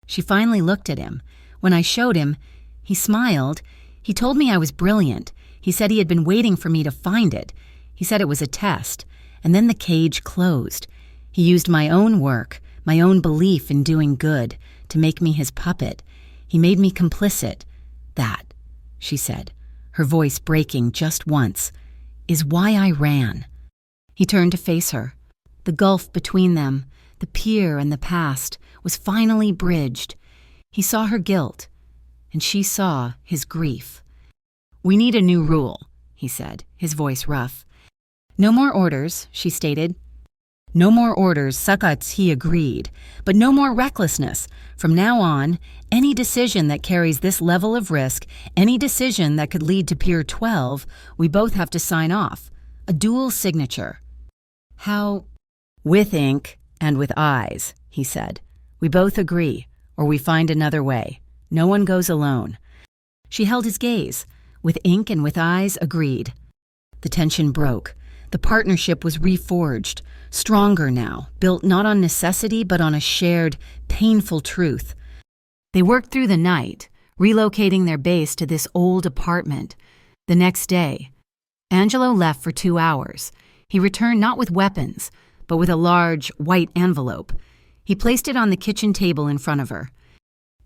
She finally looked at him. When I showed him, he smiled. He told me I was brilliant. He said he had been waiting for me to find it. He said it was a test. And then the cage closed. He used my own work, my own belief in doing good, to make me his puppet. He made me complicit. That, she said, her voice breaking just once, is why I ran. He turned to face her. The gulf between them, the pier and the past, was finally bridged. He saw her guilt, and she saw his grief. "We need a new rule," he said, his voice rough. "No more orders," she stated. "No more orders," Sakats he agreed, "but no more recklessness. From now on, any decision that carries this level of risk, any decision that could lead to Pier 12, we both have to sign off. A dual signature." "How?" "With ink and with eyes," he said. "We both agree, or we find another way. No one goes alone." She held his gaze. With ink and with eyes, agreed. The tension broke. The partnership was reforged, stronger now, built not on necessity but on a shared, painful truth. They worked through the night, relocating their base to this old apartment. The next day, Angelo left for 2 hours. He returned not with weapons, but with a large, white envelope. He placed it on the kitchen table in front of her.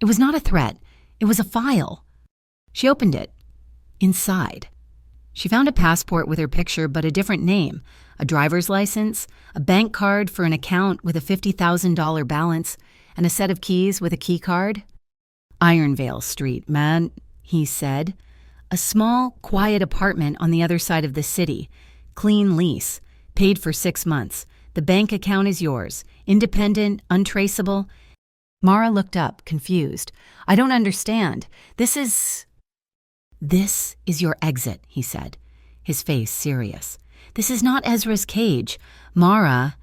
It was not a threat. It was a file. She opened it. Inside, she found a passport with her picture but a different name, a driver's license, a bank card for an account with a $50,000 balance, and a set of keys with a key card. "Ironvale Street, man," he said. "A small, quiet apartment on the other side of the city. Clean lease. Paid for 6 months. The bank account is yours. Independent, untraceable." Mara looked up, confused. "I don't understand. This is your exit," he said, his face serious. "This is not Ezra's cage. Mara,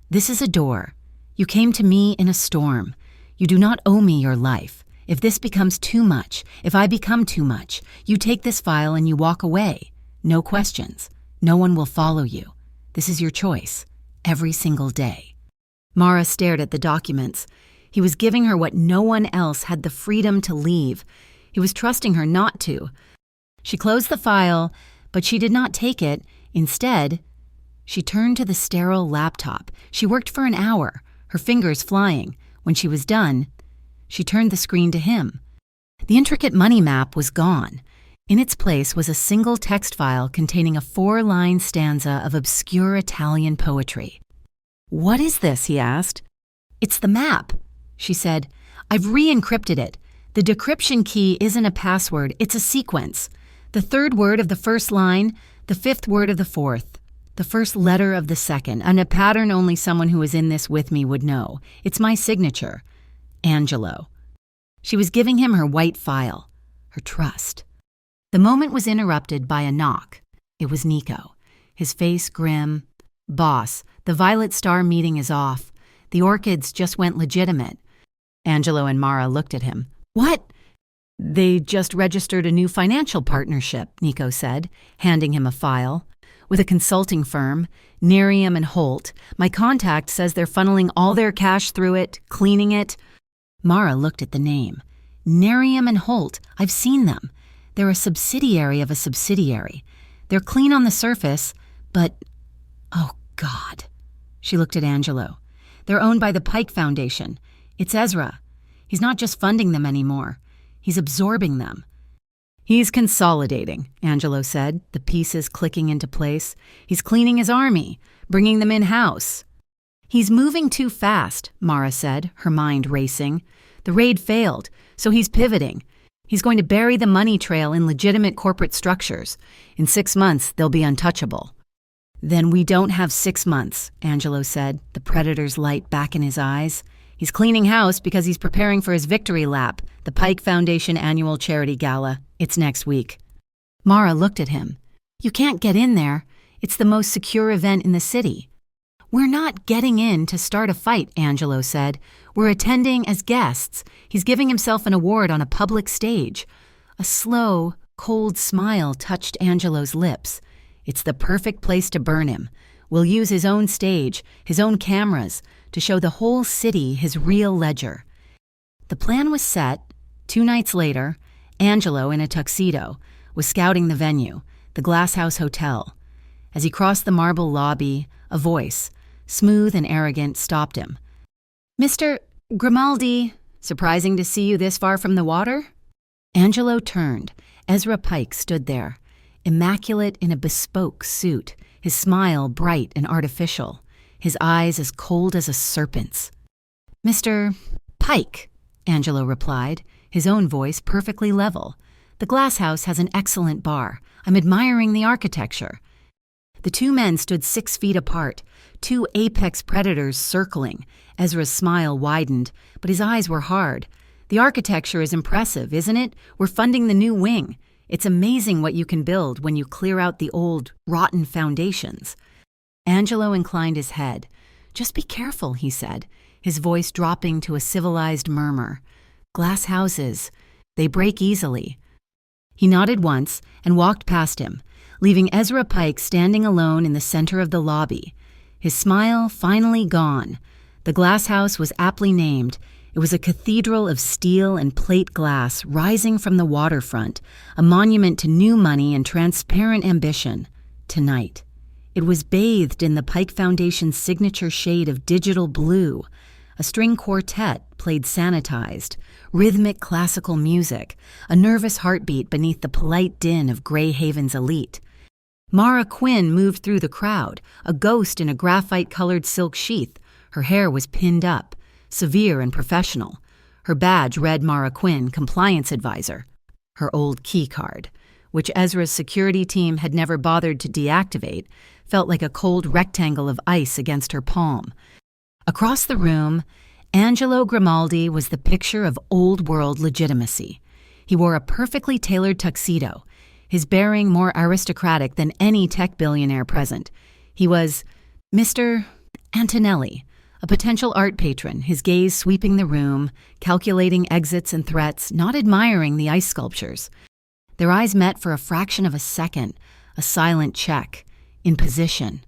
This is a door. You came to me in a storm. You do not owe me your life. If this becomes too much, if I become too much, you take this file and you walk away. No questions. No one will follow you. This is your choice. Every single day." Mara stared at the documents. He was giving her what no one else had the freedom to leave. He was trusting her not to. She closed the file, but she did not take it. Instead, she turned to the sterile laptop. She worked for an hour, her fingers flying. When she was done, she turned the screen to him. The intricate money map was gone. In its place was a single text file containing a 4-line stanza of obscure Italian poetry. "What is this?" he asked. "It's the map," she said. "I've re-encrypted it. The decryption key isn't a password, it's a sequence. The 3rd word of the first line, the 5th word of the 4th, the first letter of the 2nd, and a pattern only someone who was in this with me would know. It's my signature. Angelo." She was giving him her white file, her trust. The moment was interrupted by a knock. It was Nico, his face grim. "Boss, the Violet Star meeting is off. The orchids just went legitimate." Angelo and Mara looked at him. "What?" "They just registered a new financial partnership," Nico said, handing him a file. "With a consulting firm, Nerium and Holt. My contact says they're funneling all their cash through it, cleaning it." Mara looked at the name. Nerium and Holt. I've seen them. They're a subsidiary of a subsidiary. They're clean on the surface, but... oh, God. She looked at Angelo. "They're owned by the Pike Foundation. It's Ezra. He's not just funding them anymore. He's absorbing them." "He's consolidating," Angelo said, the pieces clicking into place. "He's cleaning his army, bringing them in-house." "He's moving too fast," Mara said, her mind racing. "The raid failed, so he's pivoting. He's going to bury the money trail in legitimate corporate structures. In 6 months, they'll be untouchable." "Then we don't have 6 months," Angelo said, the predator's light back in his eyes. "He's cleaning house because he's preparing for his victory lap, the Pike Foundation annual charity gala. It's next week." Mara looked at him. "You can't get in there. It's the most secure event in the city." "We're not getting in to start a fight," Angelo said. "We're attending as guests. He's giving himself an award on a public stage." A slow, cold smile touched Angelo's lips. "It's the perfect place to burn him. We'll use his own stage, his own cameras, to show the whole city his real ledger." The plan was set. 2 nights later, Angelo, in a tuxedo, was scouting the venue, the Glass House Hotel. As he crossed the marble lobby, a voice, smooth and arrogant, stopped him. "Mr. Grimaldi, surprising to see you this far from the water?" Angelo turned. Ezra Pike stood there, immaculate in a bespoke suit, his smile bright and artificial, his eyes as cold as a serpent's. "Mr. Pike," Angelo replied, his own voice perfectly level. "The Glass House has an excellent bar. I'm admiring the architecture." The 2 men stood 6 feet apart, 2 apex predators circling. Ezra's smile widened, but his eyes were hard. "The architecture is impressive, isn't it? We're funding the new wing. It's amazing what you can build when you clear out the old, rotten foundations." Angelo inclined his head. "Just be careful," he said, his voice dropping to a civilized murmur. "Glass houses, they break easily." He nodded once and walked past him, leaving Ezra Pike standing alone in the center of the lobby, his smile finally gone. The Glass House was aptly named. It was a cathedral of steel and plate glass rising from the waterfront, a monument to new money and transparent ambition. Tonight, it was bathed in the Pike Foundation's signature shade of digital blue. A string quartet played sanitized, rhythmic classical music, a nervous heartbeat beneath the polite din of Grey Haven's elite. Mara Quinn moved through the crowd, a ghost in a graphite-colored silk sheath. Her hair was pinned up, severe and professional. Her badge read Mara Quinn, Compliance Advisor. Her old key card, which Ezra's security team had never bothered to deactivate, felt like a cold rectangle of ice against her palm. Across the room, Angelo Grimaldi was the picture of old-world legitimacy. He wore a perfectly tailored tuxedo, his bearing more aristocratic than any tech billionaire present. He was Mr. Antonelli, a potential art patron, his gaze sweeping the room, calculating exits and threats, not admiring the ice sculptures. Their eyes met for a fraction of a second, a silent check, in position.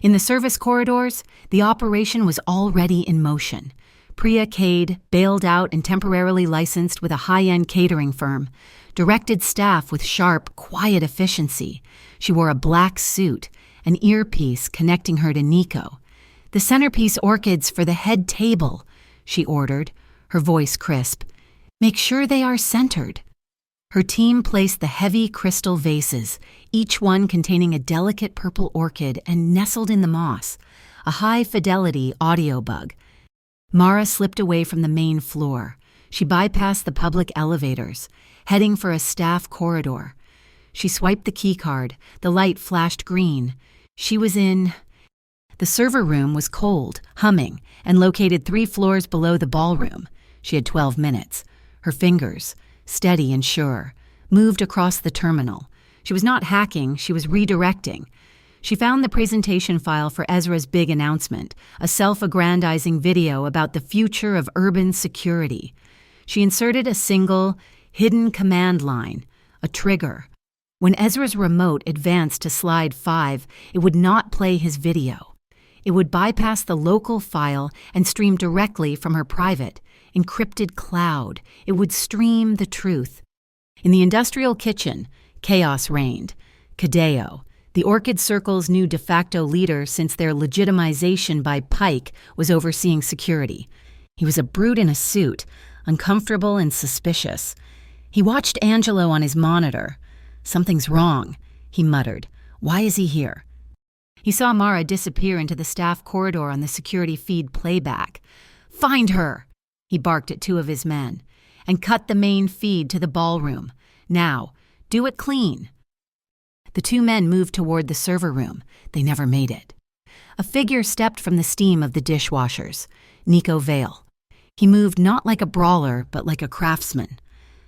In the service corridors, the operation was already in motion. Priya Cade, bailed out and temporarily licensed with a high-end catering firm, directed staff with sharp, quiet efficiency. She wore a black suit, an earpiece connecting her to Nico. "The centerpiece orchids for the head table," she ordered, her voice crisp. "Make sure they are centered." Her team placed the heavy crystal vases, each one containing a delicate purple orchid and nestled in the moss, a high-fidelity audio bug. Mara slipped away from the main floor. She bypassed the public elevators, heading for a staff corridor. She swiped the keycard. The light flashed green. She was in... The server room was cold, humming, and located 3 floors below the ballroom. She had 12 minutes. Her fingers, steady and sure, moved across the terminal. She was not hacking, she was redirecting. She found the presentation file for Ezra's big announcement, a self-aggrandizing video about the future of urban security. She inserted a single, hidden command line, a trigger. When Ezra's remote advanced to slide 5, it would not play his video. It would bypass the local file and stream directly from her private, encrypted cloud. It would stream the truth. In the industrial kitchen, chaos reigned. Cadeo, the Orchid Circle's new de facto leader since their legitimization by Pike, was overseeing security. He was a brute in a suit, uncomfortable and suspicious. He watched Angelo on his monitor. "Something's wrong," he muttered. "Why is he here?" He saw Mara disappear into the staff corridor on the security feed playback. "Find her!" he barked at 2 of his men. "And cut the main feed to the ballroom. Now, do it clean." The 2 men moved toward the server room. They never made it. A figure stepped from the steam of the dishwashers. Nico Vale. He moved not like a brawler, but like a craftsman.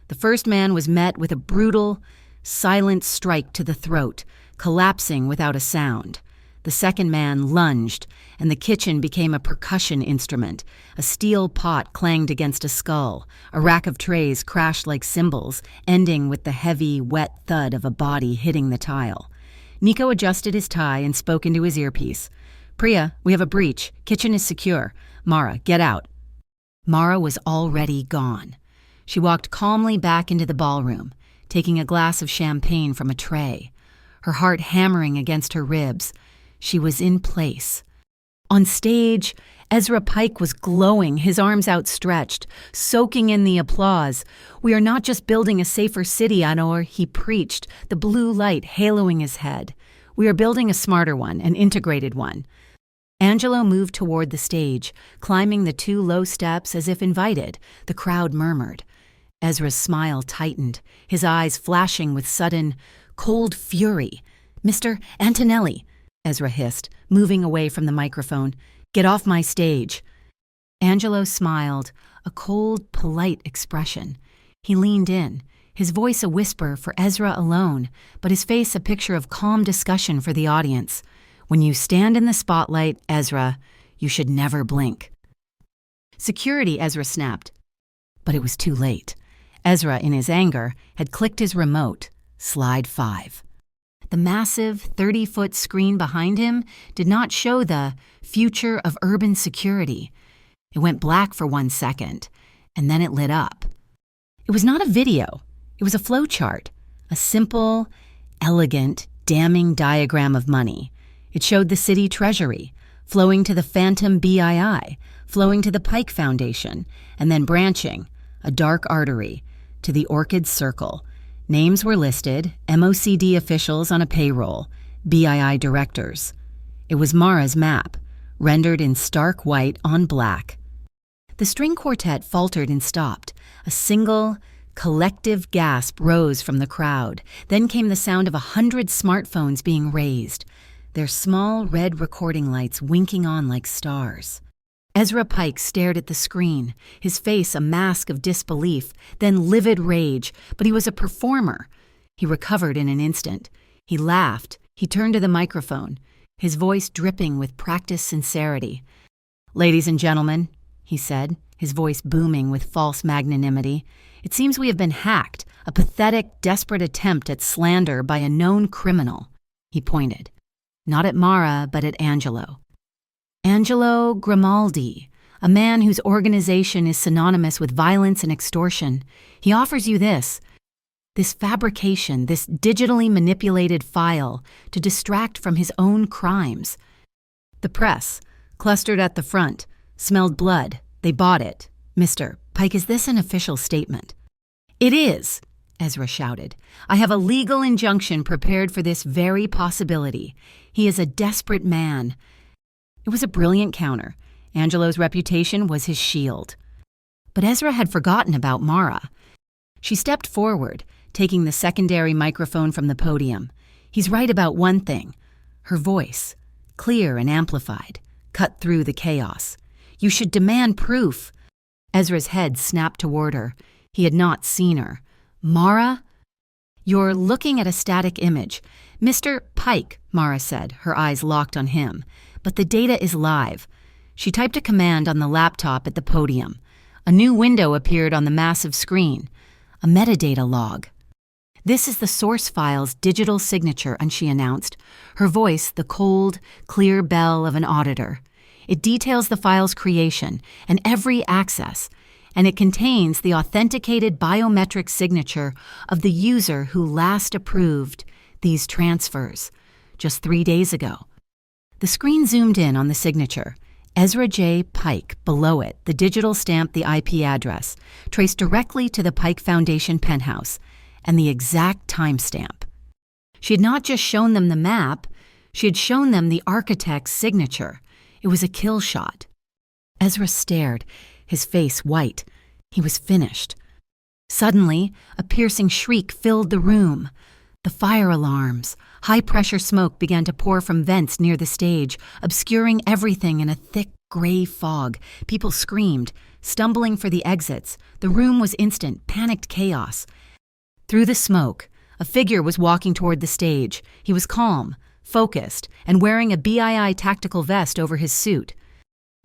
The first man was met with a brutal, silent strike to the throat, collapsing without a sound. The second man lunged, and the kitchen became a percussion instrument. A steel pot clanged against a skull. A rack of trays crashed like cymbals, ending with the heavy, wet thud of a body hitting the tile. Nico adjusted his tie and spoke into his earpiece. "Priya, we have a breach. Kitchen is secure. Mara, get out." Mara was already gone. She walked calmly back into the ballroom, taking a glass of champagne from a tray, her heart hammering against her ribs. She was in place. On stage, Ezra Pike was glowing, his arms outstretched, soaking in the applause. "We are not just building a safer city, Anor," he preached, the blue light haloing his head. "We are building a smarter one, an integrated one." Angelo moved toward the stage, climbing the 2 low steps as if invited. The crowd murmured. Ezra's smile tightened, his eyes flashing with sudden, cold fury. "Mr. Antonelli," Ezra hissed, moving away from the microphone. "Get off my stage." Angelo smiled, a cold, polite expression. He leaned in, his voice a whisper for Ezra alone, but his face a picture of calm discussion for the audience. "When you stand in the spotlight, Ezra, you should never blink." "Security," Ezra snapped. But it was too late. Ezra, in his anger, had clicked his remote. Slide 5. The massive 30-foot screen behind him did not show the future of urban security. It went black for 1 second, and then it lit up. It was not a video. It was a flowchart, a simple, elegant, damning diagram of money. It showed the city treasury, flowing to the Phantom BII, flowing to the Pike Foundation, and then branching, a dark artery, to the Orchid Circle. Names were listed, MOCD officials on a payroll, BII directors. It was Mara's map, rendered in stark white on black. The string quartet faltered and stopped. A single, collective gasp rose from the crowd. Then came the sound of 100 smartphones being raised, their small red recording lights winking on like stars. Ezra Pike stared at the screen, his face a mask of disbelief, then livid rage, but he was a performer. He recovered in an instant. He laughed. He turned to the microphone. his voice dripping with practiced sincerity. "Ladies and gentlemen," he said, his voice booming with false magnanimity, "it seems we have been hacked, a pathetic, desperate attempt at slander by a known criminal." He pointed, not at Mara, but at Angelo. "Angelo Grimaldi, a man whose organization is synonymous with violence and extortion. He offers you this fabrication, this digitally manipulated file to distract from his own crimes." The press, clustered at the front, smelled blood. They bought it. "Mr. Pike, is this an official statement?" "It is," Ezra shouted. "I have a legal injunction prepared for this very possibility. He is a desperate man." It was a brilliant counter. Angelo's reputation was his shield. But Ezra had forgotten about Mara. She stepped forward, taking the secondary microphone from the podium. "He's right about one thing." Her voice, clear and amplified, cut through the chaos. "You should demand proof." Ezra's head snapped toward her. He had not seen her. "Mara?" "You're looking at a static image." "Mr. Pike," Mara said, her eyes locked on him. "But the data is live." She typed a command on the laptop at the podium. A new window appeared on the massive screen. A metadata log. "This is the source file's digital signature," and she announced, her voice the cold, clear bell of an auditor. "It details the file's creation and every access, and it contains the authenticated biometric signature of the user who last approved these transfers, just 3 days ago." The screen zoomed in on the signature. Ezra J. Pike. Below it, the digital stamp, the IP address, traced directly to the Pike Foundation penthouse, and the exact timestamp. She had not just shown them the map, she had shown them the architect's signature. It was a kill shot. Ezra stared, his face white. He was finished. Suddenly, a piercing shriek filled the room. The fire alarms, high-pressure smoke began to pour from vents near the stage, obscuring everything in a thick gray fog. People screamed, stumbling for the exits. The room was instant, panicked chaos. Through the smoke, a figure was walking toward the stage. He was calm, focused, and wearing a BII tactical vest over his suit.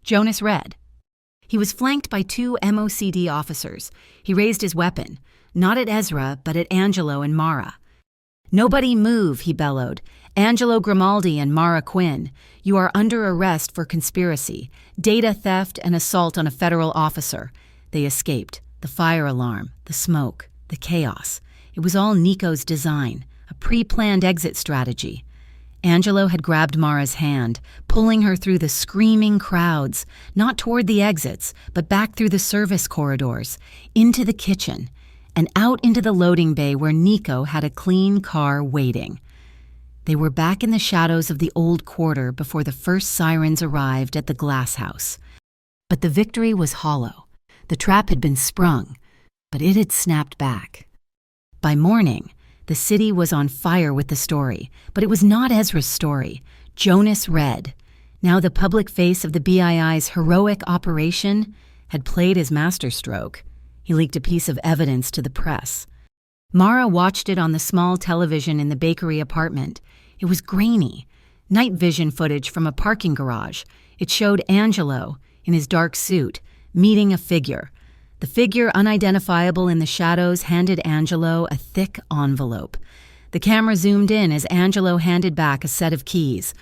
Jonas read. He was flanked by 2 MOCD officers. He raised his weapon, not at Ezra, but at Angelo and Mara. "Nobody move," he bellowed. "Angelo Grimaldi and Mara Quinn, you are under arrest for conspiracy, data theft, and assault on a federal officer." They escaped. The fire alarm, the smoke, the chaos. It was all Nico's design, a pre-planned exit strategy. Angelo had grabbed Mara's hand, pulling her through the screaming crowds, not toward the exits, but back through the service corridors, into the kitchen, and out into the loading bay where Nico had a clean car waiting. They were back in the shadows of the old quarter before the first sirens arrived at the glass house. But the victory was hollow. The trap had been sprung, but it had snapped back. By morning, the city was on fire with the story, but it was not Ezra's story. Jonas read. Now the public face of the BII's heroic operation had played his masterstroke. He leaked a piece of evidence to the press. Mara watched it on the small television in the bakery apartment. It was grainy. Night vision footage from a parking garage. It showed Angelo, in his dark suit, meeting a figure. The figure, unidentifiable in the shadows, handed Angelo a thick envelope. The camera zoomed in as Angelo handed back a set of keys.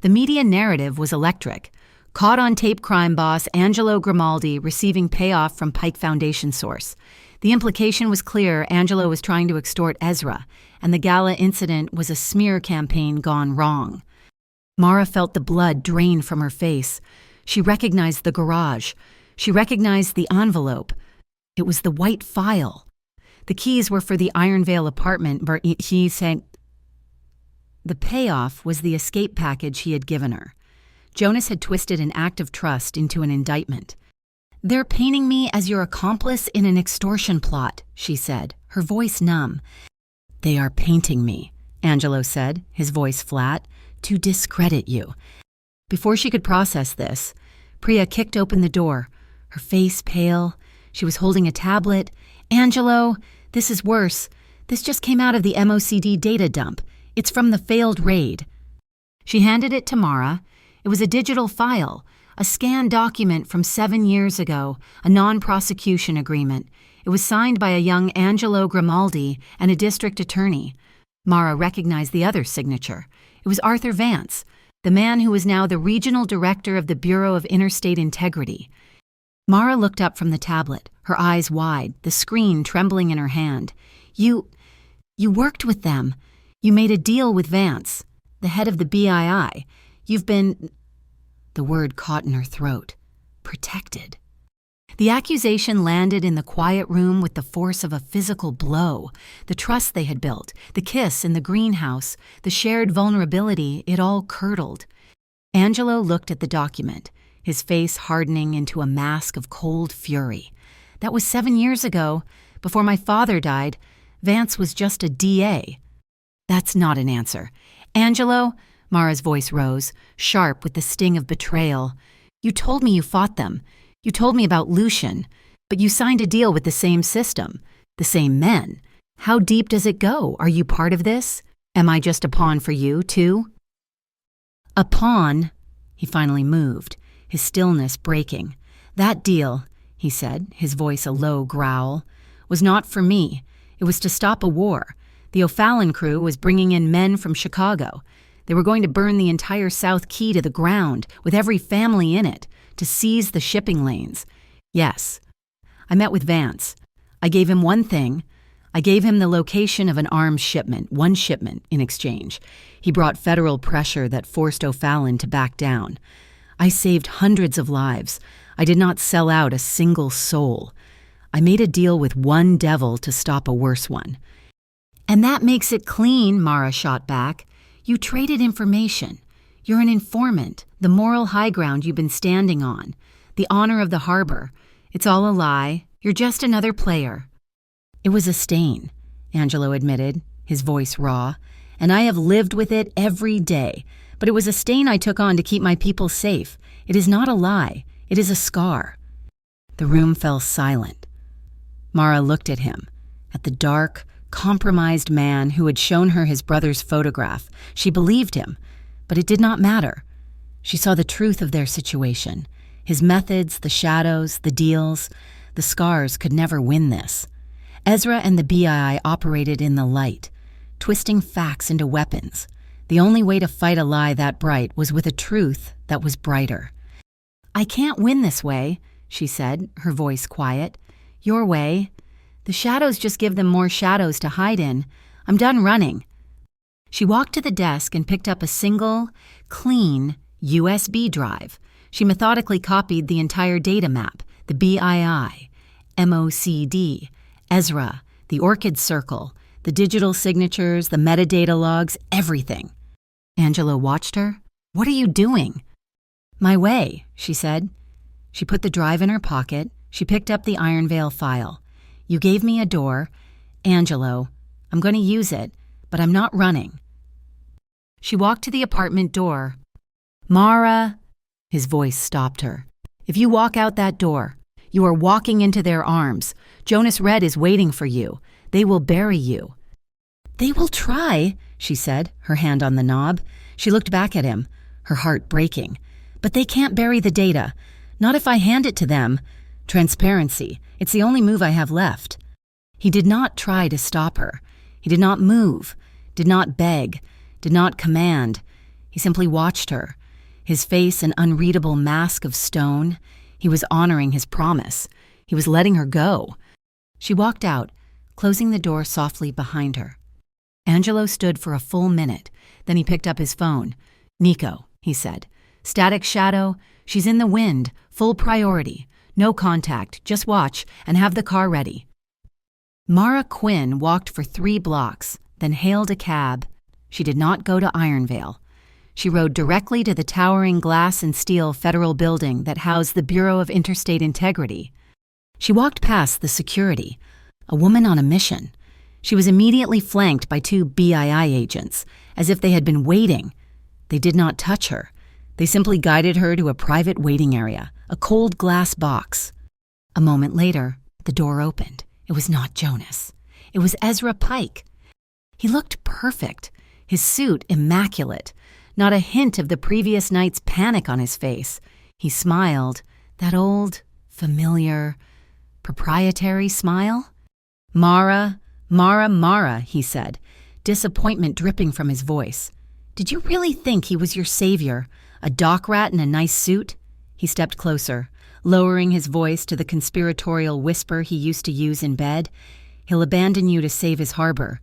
The media narrative was electric. Caught on tape crime boss Angelo Grimaldi receiving payoff from Pike Foundation source. The implication was clear. Angelo was trying to extort Ezra, and the gala incident was a smear campaign gone wrong. Mara felt the blood drain from her face. She recognized the garage. She recognized the envelope. It was the white file. The keys were for the Ironvale apartment where he said the payoff was the escape package he had given her. Jonas had twisted an act of trust into an indictment. "They're painting me as your accomplice in an extortion plot," she said, her voice numb. "They are painting me," Angelo said, his voice flat, "to discredit you." Before she could process this, Priya kicked open the door, her face pale. She was holding a tablet. "Angelo, this is worse. This just came out of the MOCD data dump. It's from the failed raid." She handed it to Mara. It was a digital file, a scanned document from 7 years ago, a non-prosecution agreement. It was signed by a young Angelo Grimaldi and a district attorney. Mara recognized the other signature. It was Arthur Vance, the man who was now the regional director of the Bureau of Interstate Integrity. Mara looked up from the tablet, her eyes wide, the screen trembling in her hand. You worked with them. You made a deal with Vance, the head of the BII. You've been—" The word caught in her throat. Protected. The accusation landed in the quiet room with the force of a physical blow. The trust they had built, the kiss in the greenhouse, the shared vulnerability, it all curdled. Angelo looked at the document, his face hardening into a mask of cold fury. That was 7 years ago. Before my father died, Vance was just a DA. That's not an answer. Angelo, Mara's voice rose, sharp with the sting of betrayal. You told me you fought them. You told me about Lucian, but you signed a deal with the same system, the same men. How deep does it go? Are you part of this? Am I just a pawn for you, too? A pawn? He finally moved, his stillness breaking. That deal, he said, his voice a low growl, was not for me. It was to stop a war. The O'Fallon crew was bringing in men from Chicago. They were going to burn the entire South Key to the ground, with every family in it, to seize the shipping lanes. Yes. I met with Vance. I gave him one thing. I gave him the location of an arms shipment, one shipment, in exchange. He brought federal pressure that forced O'Fallon to back down. I saved hundreds of lives. I did not sell out a single soul. I made a deal with one devil to stop a worse one. And that makes it clean, Mara shot back. You traded information. You're an informant, the moral high ground you've been standing on, the honor of the harbor. It's all a lie. You're just another player. It was a stain, Angelo admitted, his voice raw, and I have lived with it every day. But it was a stain I took on to keep my people safe. It is not a lie. It is a scar. The room fell silent. Mara looked at him, at the dark, compromised man who had shown her his brother's photograph. She believed him, but it did not matter. She saw the truth of their situation, his methods, the shadows, the deals. The scars could never win this. Ezra and the BII operated in the light, twisting facts into weapons. The only way to fight a lie that bright was with a truth that was brighter. I can't win this way, she said, her voice quiet. Your way. The shadows just give them more shadows to hide in. I'm done running. She walked to the desk and picked up a single, clean USB drive. She methodically copied the entire data map, the BII, MOCD, Ezra, the Orchid Circle, the digital signatures, the metadata logs, everything. Angelo watched her. What are you doing? My way, she said. She put the drive in her pocket. She picked up the Iron Veil file. You gave me a door. Angelo, I'm going to use it, but I'm not running. She walked to the apartment door. Mara, his voice stopped her. If you walk out that door, you are walking into their arms. Jonas Red is waiting for you. They will bury you. They will try, she said, her hand on the knob. She looked back at him, her heart breaking. But they can't bury the data. Not if I hand it to them. Transparency. It's the only move I have left. He did not try to stop her. He did not move, did not beg, did not command. He simply watched her, his face an unreadable mask of stone. He was honoring his promise. He was letting her go. She walked out, closing the door softly behind her. Angelo stood for a full minute. Then he picked up his phone. Nico, he said. Static shadow. She's in the wind. Full priority. No contact. Just watch and have the car ready. Mara Quinn walked for 3 blocks, then hailed a cab. She did not go to Ironvale. She rode directly to the towering glass and steel federal building that housed the Bureau of Interstate Integrity. She walked past the security, a woman on a mission. She was immediately flanked by 2 BII agents, as if they had been waiting. They did not touch her. They simply guided her to a private waiting area, a cold glass box. A moment later, the door opened. It was not Jonas. It was Ezra Pike. He looked perfect, his suit immaculate. not a hint of the previous night's panic on his face. He smiled, that old, familiar, proprietary smile. "Mara, Mara," he said, disappointment dripping from his voice. "Did you really think he was your savior, a dock rat in a nice suit?" He stepped closer, lowering his voice to the conspiratorial whisper he used to use in bed. "He'll abandon you to save his harbor.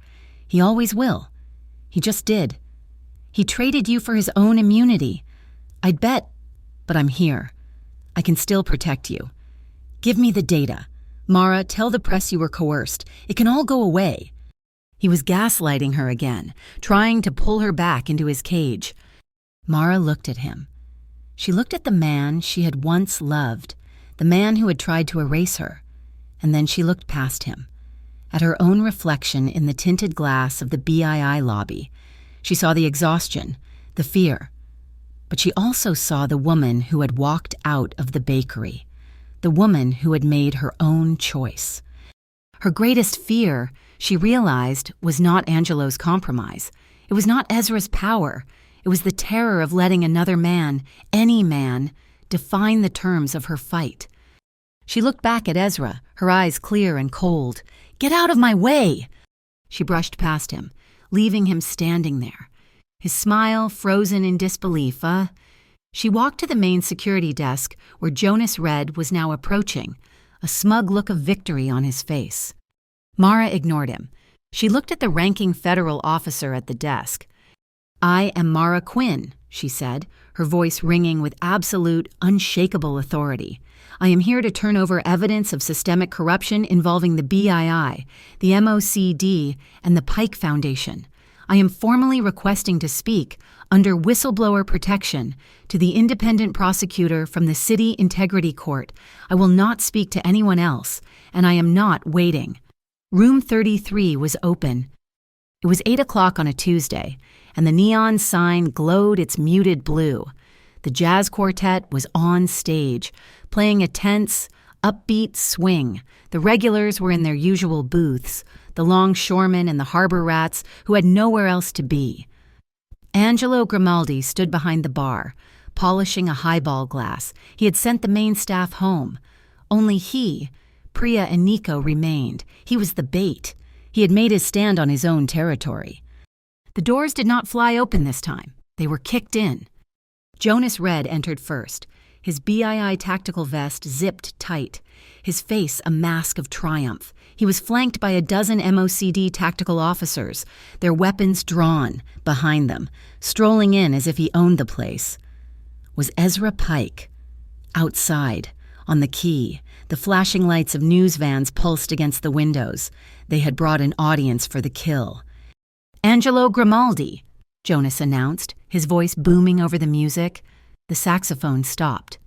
He always will. He just did. He traded you for his own immunity. I'd bet, but I'm here. I can still protect you. Give me the data. Mara, tell the press you were coerced. It can all go away." He was gaslighting her again, trying to pull her back into his cage. Mara looked at him. She looked at the man she had once loved, the man who had tried to erase her, and then she looked past him, at her own reflection in the tinted glass of the BII lobby. She saw the exhaustion, the fear, but she also saw the woman who had walked out of the bakery, the woman who had made her own choice. Her greatest fear, she realized, was not Angelo's compromise. It was not Ezra's power. It was the terror of letting another man, any man, define the terms of her fight. She looked back at Ezra, her eyes clear and cold. "Get out of my way!" She brushed past him, leaving him standing there, his smile frozen in disbelief. She walked to the main security desk where Jonas Red was now approaching, a smug look of victory on his face. Mara ignored him. She looked at the ranking federal officer at the desk. "I am Mara Quinn," she said, her voice ringing with absolute, unshakable authority. "I am here to turn over evidence of systemic corruption involving the BII, the MOCD, and the Pike Foundation. I am formally requesting to speak, under whistleblower protection, to the independent prosecutor from the City Integrity Court. I will not speak to anyone else, and I am not waiting." Room 33 was open. It was 8 o'clock on a Tuesday, and the neon sign glowed its muted blue. The jazz quartet was on stage, playing a tense, upbeat swing. The regulars were in their usual booths, the longshoremen and the harbor rats who had nowhere else to be. Angelo Grimaldi stood behind the bar, polishing a highball glass. He had sent the main staff home. Only he, Priya and Nico remained. He was the bait. He had made his stand on his own territory. The doors did not fly open this time. They were kicked in. Jonas Red entered first, his BII tactical vest zipped tight, his face a mask of triumph. He was flanked by a dozen MOCD tactical officers, their weapons drawn behind them, strolling in as if he owned the place. Was Ezra Pike. Outside, on the quay, the flashing lights of news vans pulsed against the windows. They had brought an audience for the kill. "Angelo Grimaldi," Jonas announced, his voice booming over the music. The saxophone stopped.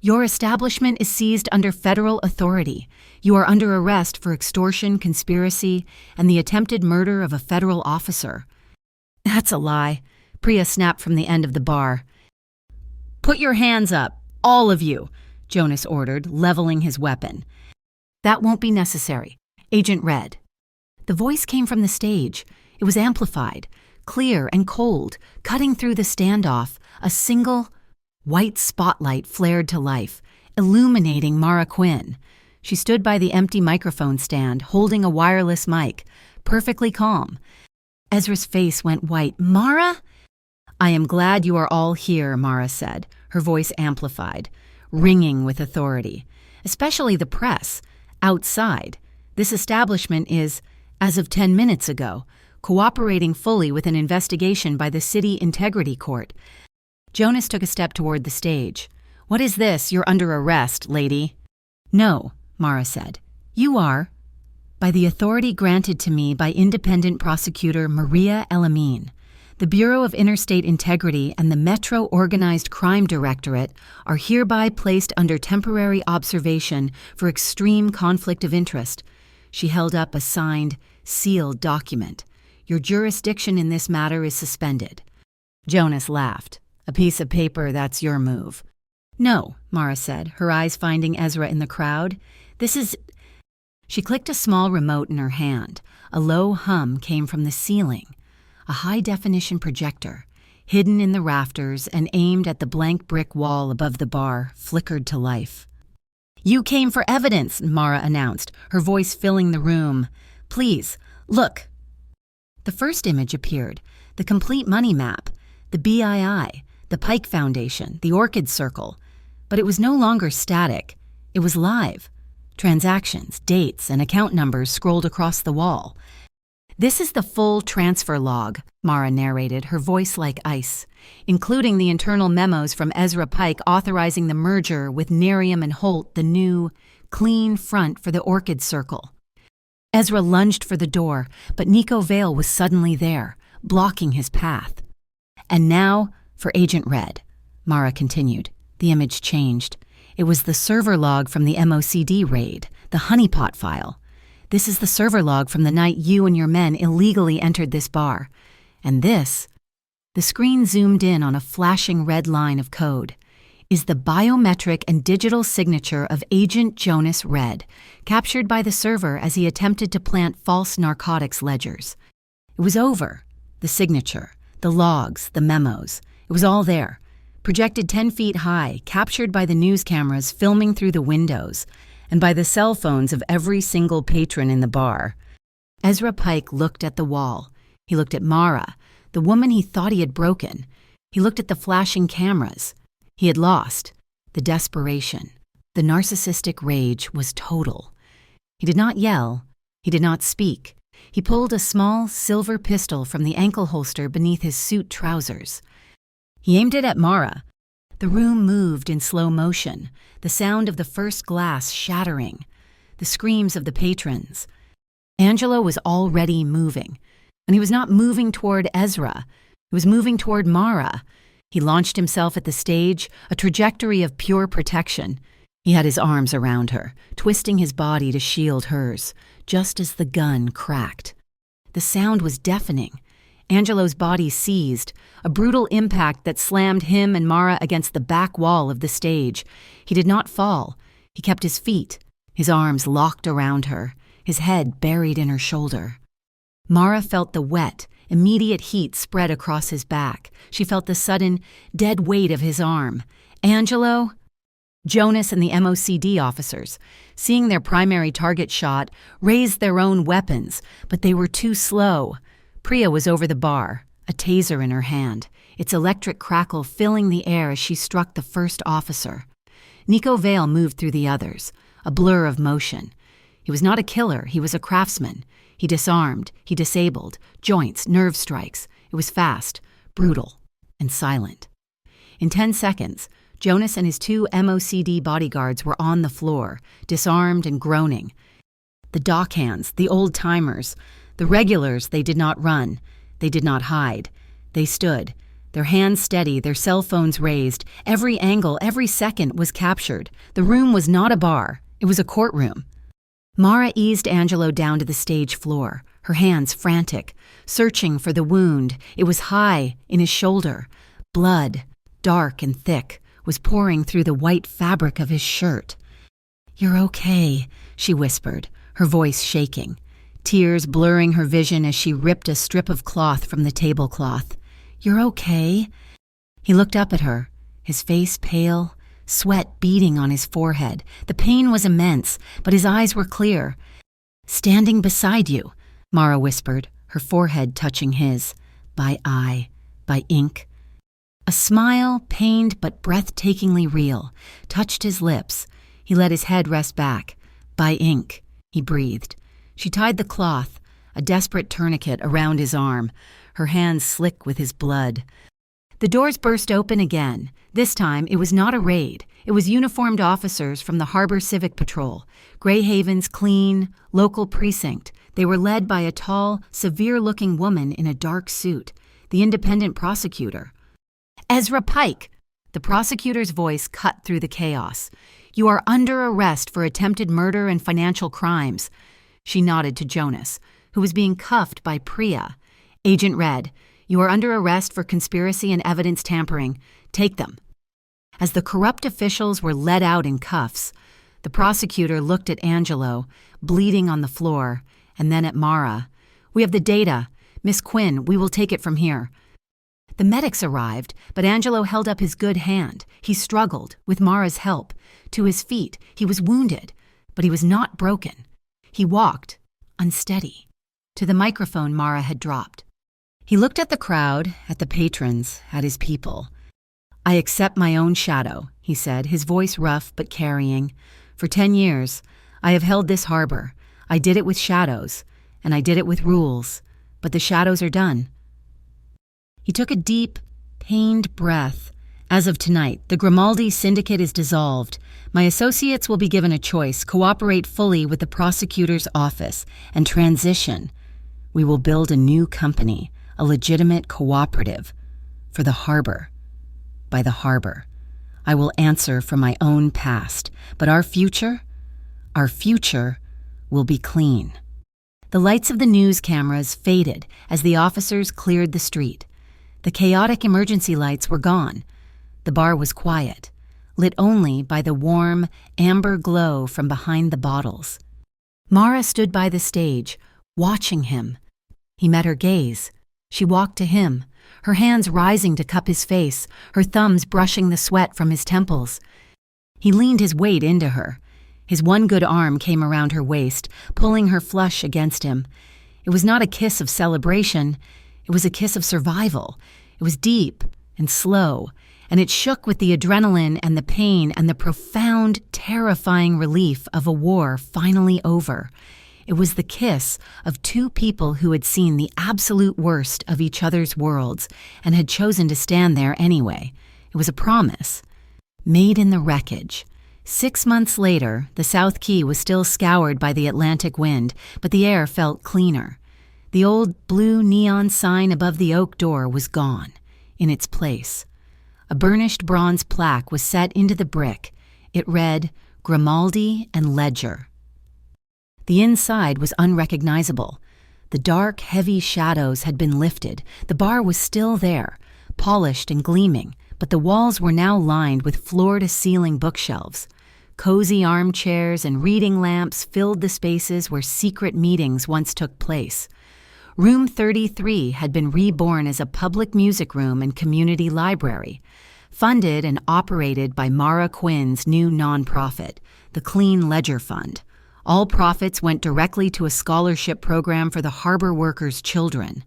"Your establishment is seized under federal authority. You are under arrest for extortion, conspiracy, and the attempted murder of a federal officer." "That's a lie," Priya snapped from the end of the bar. "Put your hands up, all of you," Jonas ordered, leveling his weapon. "That won't be necessary. Agent Red." The voice came from the stage. It was amplified, clear and cold, cutting through the standoff. A single, white spotlight flared to life, illuminating Mara Quinn. She stood by the empty microphone stand, holding a wireless mic, perfectly calm. Ezra's face went white. "Mara?" "I am glad you are all here," Mara said, her voice amplified, ringing with authority. "Especially the press. Outside. This establishment is, as of 10 minutes ago, cooperating fully with an investigation by the City Integrity Court." Jonas took a step toward the stage. "What is this? You're under arrest, lady." "No," Mara said. "You are. By the authority granted to me by independent prosecutor Maria Elamine. The Bureau of Interstate Integrity and the Metro Organized Crime Directorate are hereby placed under temporary observation for extreme conflict of interest." She held up a signed, sealed document. "Your jurisdiction in this matter is suspended." Jonas laughed. "A piece of paper, that's your move." "No," Mara said, her eyes finding Ezra in the crowd. "This is—" She clicked a small remote in her hand. A low hum came from the ceiling. A high-definition projector. hidden in the rafters and aimed at the blank brick wall above the bar, flickered to life. "You came for evidence," Mara announced, her voice filling the room. "Please, look." The first image appeared, the complete money map, the BII, the Pike Foundation, the Orchid Circle. But it was no longer static. It was live. Transactions, dates, and account numbers scrolled across the wall. "This is the full transfer log," Mara narrated, her voice like ice, including the internal memos from Ezra Pike authorizing the merger with Nerium and Holt, the new, clean front for the Orchid Circle. Ezra lunged for the door, but Nico Vale was suddenly there, blocking his path. "And now for Agent Red," Mara continued. The image changed. It was the server log from the MOCD raid, the honeypot file. "This is the server log from the night you and your men illegally entered this bar. And this," the screen zoomed in on a flashing red line of code, "is the biometric and digital signature of Agent Jonas Red, captured by the server as he attempted to plant false narcotics ledgers." It was over. The signature, the logs, the memos. It was all there, projected 10 feet high, captured by the news cameras filming through the windows, and by the cell phones of every single patron in the bar. Ezra Pike looked at the wall. He looked at Mara, the woman he thought he had broken. He looked at the flashing cameras. He had lost. The desperation, the narcissistic rage was total. He did not yell. He did not speak. He pulled a small silver pistol from the ankle holster beneath his suit trousers. He aimed it at Mara. The room moved in slow motion, the sound of the first glass shattering, the screams of the patrons. Angelo was already moving, and he was not moving toward Ezra. He was moving toward Mara. He launched himself at the stage, a trajectory of pure protection. He had his arms around her, twisting his body to shield hers, just as the gun cracked. The sound was deafening. Angelo's body seized, a brutal impact that slammed him and Mara against the back wall of the stage. He did not fall. He kept his feet, his arms locked around her, his head buried in her shoulder. Mara felt the wet, immediate heat spread across his back. She felt the sudden, dead weight of his arm. Angelo? Jonas and the MOCD officers, seeing their primary target shot, raised their own weapons, but they were too slow. Priya was over the bar, a taser in her hand, its electric crackle filling the air as she struck the first officer. Nico Vale moved through the others, a blur of motion. He was not a killer, he was a craftsman. He disarmed, he disabled, joints, nerve strikes. It was fast, brutal, and silent. In 10 seconds, Jonas and his 2 MOCD bodyguards were on the floor, disarmed and groaning. The dockhands, the old-timers, the regulars, they did not run. They did not hide. They stood, their hands steady, their cell phones raised. Every angle, every second was captured. The room was not a bar. It was a courtroom. Mara eased Angelo down to the stage floor, her hands frantic, searching for the wound. It was high, in his shoulder. Blood, dark and thick, was pouring through the white fabric of his shirt. "You're okay," she whispered, her voice shaking, tears blurring her vision as she ripped a strip of cloth from the tablecloth. "You're okay?" He looked up at her, his face pale, sweat beading on his forehead. The pain was immense, but his eyes were clear. "Standing beside you," Mara whispered, her forehead touching his, by eye, by ink. A smile, pained but breathtakingly real, touched his lips. He let his head rest back. "By ink," he breathed. She tied the cloth, a desperate tourniquet, around his arm, her hands slick with his blood. The doors burst open again. This time, it was not a raid. It was uniformed officers from the Harbor Civic Patrol, Greyhaven's clean, local precinct. They were led by a tall, severe-looking woman in a dark suit, the independent prosecutor. "Ezra Pike!" The prosecutor's voice cut through the chaos. "You are under arrest for attempted murder and financial crimes." She nodded to Jonas, who was being cuffed by Priya. "Agent Red, you are under arrest for conspiracy and evidence tampering. Take them." As the corrupt officials were led out in cuffs, the prosecutor looked at Angelo, bleeding on the floor, and then at Mara. "We have the data. Miss Quinn, we will take it from here." The medics arrived, but Angelo held up his good hand. He struggled, with Mara's help. To his feet, he was wounded, but he was not broken. He walked, unsteady, to the microphone Mara had dropped. He looked at the crowd, at the patrons, at his people. "I accept my own shadow," he said, his voice rough but carrying. "For 10 years, I have held this harbor. I did it with shadows, and I did it with rules, but the shadows are done." He took a deep, pained breath. "As of tonight, the Grimaldi syndicate is dissolved. My associates will be given a choice: cooperate fully with the prosecutor's office and transition. We will build a new company, a legitimate cooperative, for the harbor. By the harbor. I will answer for my own past, but our future will be clean." The lights of the news cameras faded as the officers cleared the street. The chaotic emergency lights were gone. The bar was quiet, lit only by the warm, amber glow from behind the bottles. Mara stood by the stage, watching him. He met her gaze. She walked to him, her hands rising to cup his face, her thumbs brushing the sweat from his temples. He leaned his weight into her. His one good arm came around her waist, pulling her flush against him. It was not a kiss of celebration. It was a kiss of survival. It was deep and slow, and it shook with the adrenaline and the pain and the profound, terrifying relief of a war finally over. It was the kiss of two people who had seen the absolute worst of each other's worlds and had chosen to stand there anyway. It was a promise, made in the wreckage. 6 months later, the South Quay was still scoured by the Atlantic wind, but the air felt cleaner. The old blue neon sign above the oak door was gone. In its place, a burnished bronze plaque was set into the brick. It read, "Grimaldi and Ledger." The inside was unrecognizable. The dark, heavy shadows had been lifted. The bar was still there, polished and gleaming, but the walls were now lined with floor-to-ceiling bookshelves. Cozy armchairs and reading lamps filled the spaces where secret meetings once took place. Room 33 had been reborn as a public music room and community library, funded and operated by Mara Quinn's new nonprofit, the Clean Ledger Fund. All profits went directly to a scholarship program for the harbor workers' children.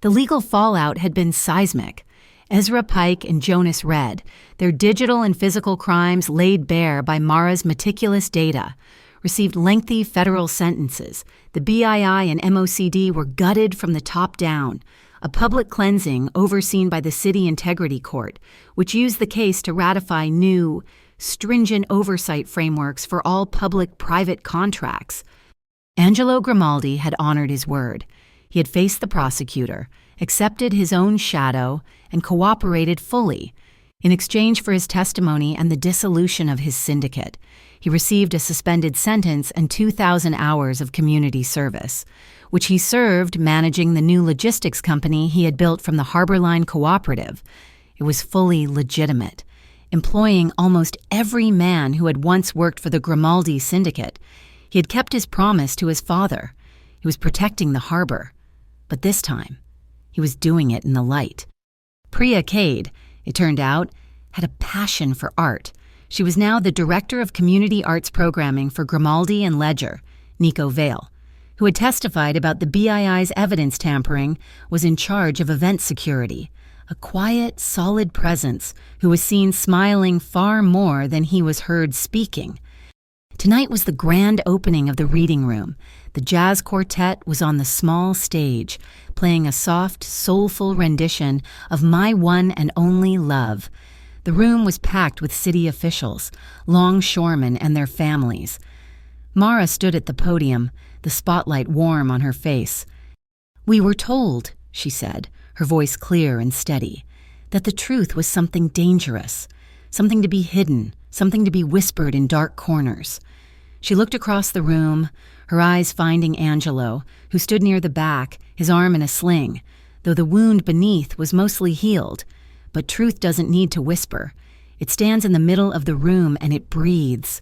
The legal fallout had been seismic. Ezra Pike and Jonas Red, their digital and physical crimes laid bare by Mara's meticulous data, received lengthy federal sentences. The BII and MOCD were gutted from the top down, a public cleansing overseen by the City Integrity Court, which used the case to ratify new, stringent oversight frameworks for all public-private contracts. Angelo Grimaldi had honored his word. He had faced the prosecutor, accepted his own shadow, and cooperated fully. In exchange for his testimony and the dissolution of his syndicate, he received a suspended sentence and 2,000 hours of community service, which he served managing the new logistics company he had built from the Harborline Cooperative. It was fully legitimate, employing almost every man who had once worked for the Grimaldi syndicate. He had kept his promise to his father. He was protecting the harbor. But this time, he was doing it in the light. Priya Cade, it turned out, had a passion for art. She was now the director of community arts programming for Grimaldi and Ledger. Nico Vale, who had testified about the BII's evidence tampering, was in charge of event security, a quiet, solid presence who was seen smiling far more than he was heard speaking. Tonight was the grand opening of the reading room. The jazz quartet was on the small stage, playing a soft, soulful rendition of My One and Only Love. The room was packed with city officials, longshoremen and their families. Mara stood at the podium, the spotlight warm on her face. "We were told," she said, her voice clear and steady, "that the truth was something dangerous, something to be hidden, something to be whispered in dark corners." She looked across the room, her eyes finding Angelo, who stood near the back, his arm in a sling, though the wound beneath was mostly healed. But truth doesn't need to whisper. It stands in the middle of the room and it breathes.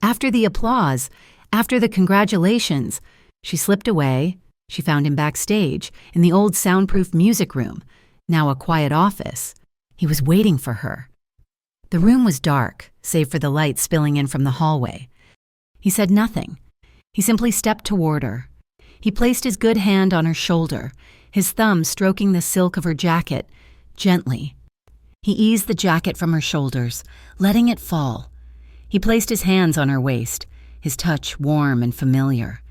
After the applause, after the congratulations, she slipped away. She found him backstage, in the old soundproof music room. now a quiet office. He was waiting for her. The room was dark, save for the light spilling in from the hallway. He said nothing. He simply stepped toward her. He placed his good hand on her shoulder, his thumb stroking the silk of her jacket, gently. He eased the jacket from her shoulders, letting it fall. He placed his hands on her waist, his touch warm and familiar.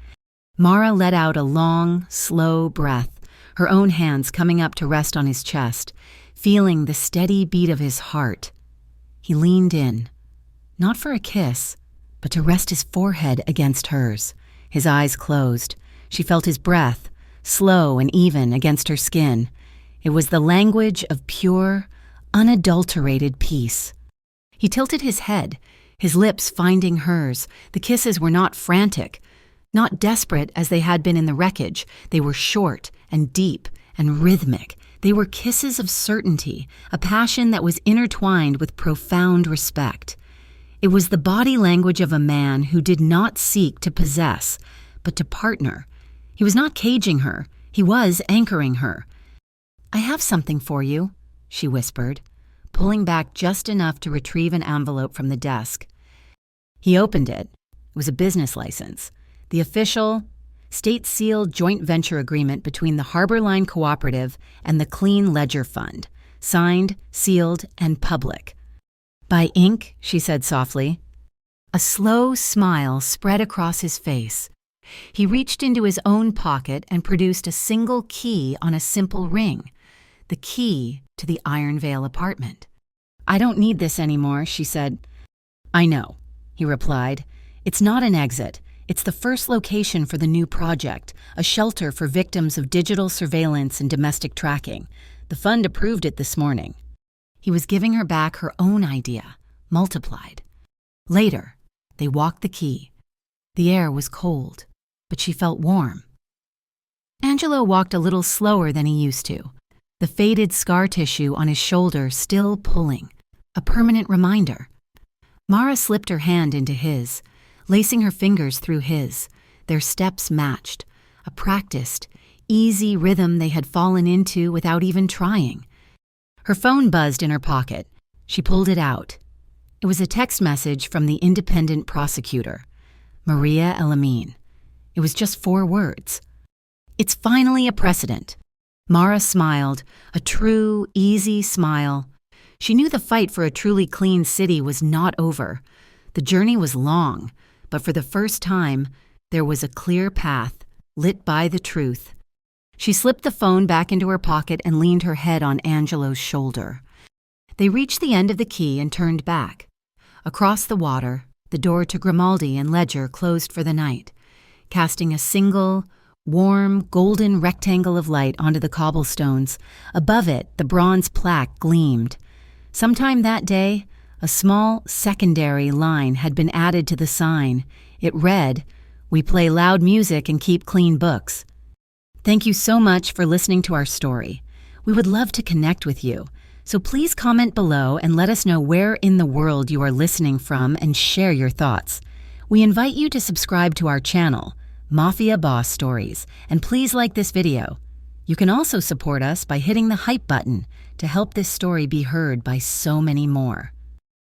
Mara let out a long, slow breath, her own hands coming up to rest on his chest, feeling the steady beat of his heart. He leaned in, not for a kiss, but to rest his forehead against hers. His eyes closed. She felt his breath, slow and even against her skin. It was the language of pure, unadulterated peace. He tilted his head, his lips finding hers. The kisses were not frantic, not desperate as they had been in the wreckage. They were short and deep and rhythmic. They were kisses of certainty, a passion that was intertwined with profound respect. It was the body language of a man who did not seek to possess, but to partner. He was not caging her. He was anchoring her. "I have something for you," she whispered, pulling back just enough to retrieve an envelope from the desk. He opened it. It was a business license, the official, state-sealed joint venture agreement between the Harbor Line Cooperative and the Clean Ledger Fund, signed, sealed, and public. "By ink," she said softly. A slow smile spread across his face. He reached into his own pocket and produced a single key on a simple ring, the key to the Iron Vale apartment. "I don't need this anymore," she said. "I know," he replied. "It's not an exit. It's the first location for the new project, a shelter for victims of digital surveillance and domestic tracking. The fund approved it this morning." He was giving her back her own idea, multiplied. Later, they walked the quay. The air was cold, but she felt warm. Angelo walked a little slower than he used to, the faded scar tissue on his shoulder still pulling, a permanent reminder. Mara slipped her hand into his, lacing her fingers through his. Their steps matched, a practiced, easy rhythm they had fallen into without even trying. Her phone buzzed in her pocket. She pulled it out. It was a text message from the independent prosecutor, Maria Elamine. It was just 4 words. "It's finally a precedent." Mara smiled, a true, easy smile. She knew the fight for a truly clean city was not over. The journey was long, but for the first time, there was a clear path, lit by the truth. She slipped the phone back into her pocket and leaned her head on Angelo's shoulder. They reached the end of the quay and turned back. Across the water, the door to Grimaldi and Ledger closed for the night, casting a single, warm, golden rectangle of light onto the cobblestones. Above it, the bronze plaque gleamed. Sometime that day, a small secondary line had been added to the sign. It read, "We play loud music and keep clean books." Thank you so much for listening to our story. We would love to connect with you, so please comment below and let us know where in the world you are listening from and share your thoughts. We invite you to subscribe to our channel, Mafia Boss Stories, and please like this video. You can also support us by hitting the hype button to help this story be heard by so many more.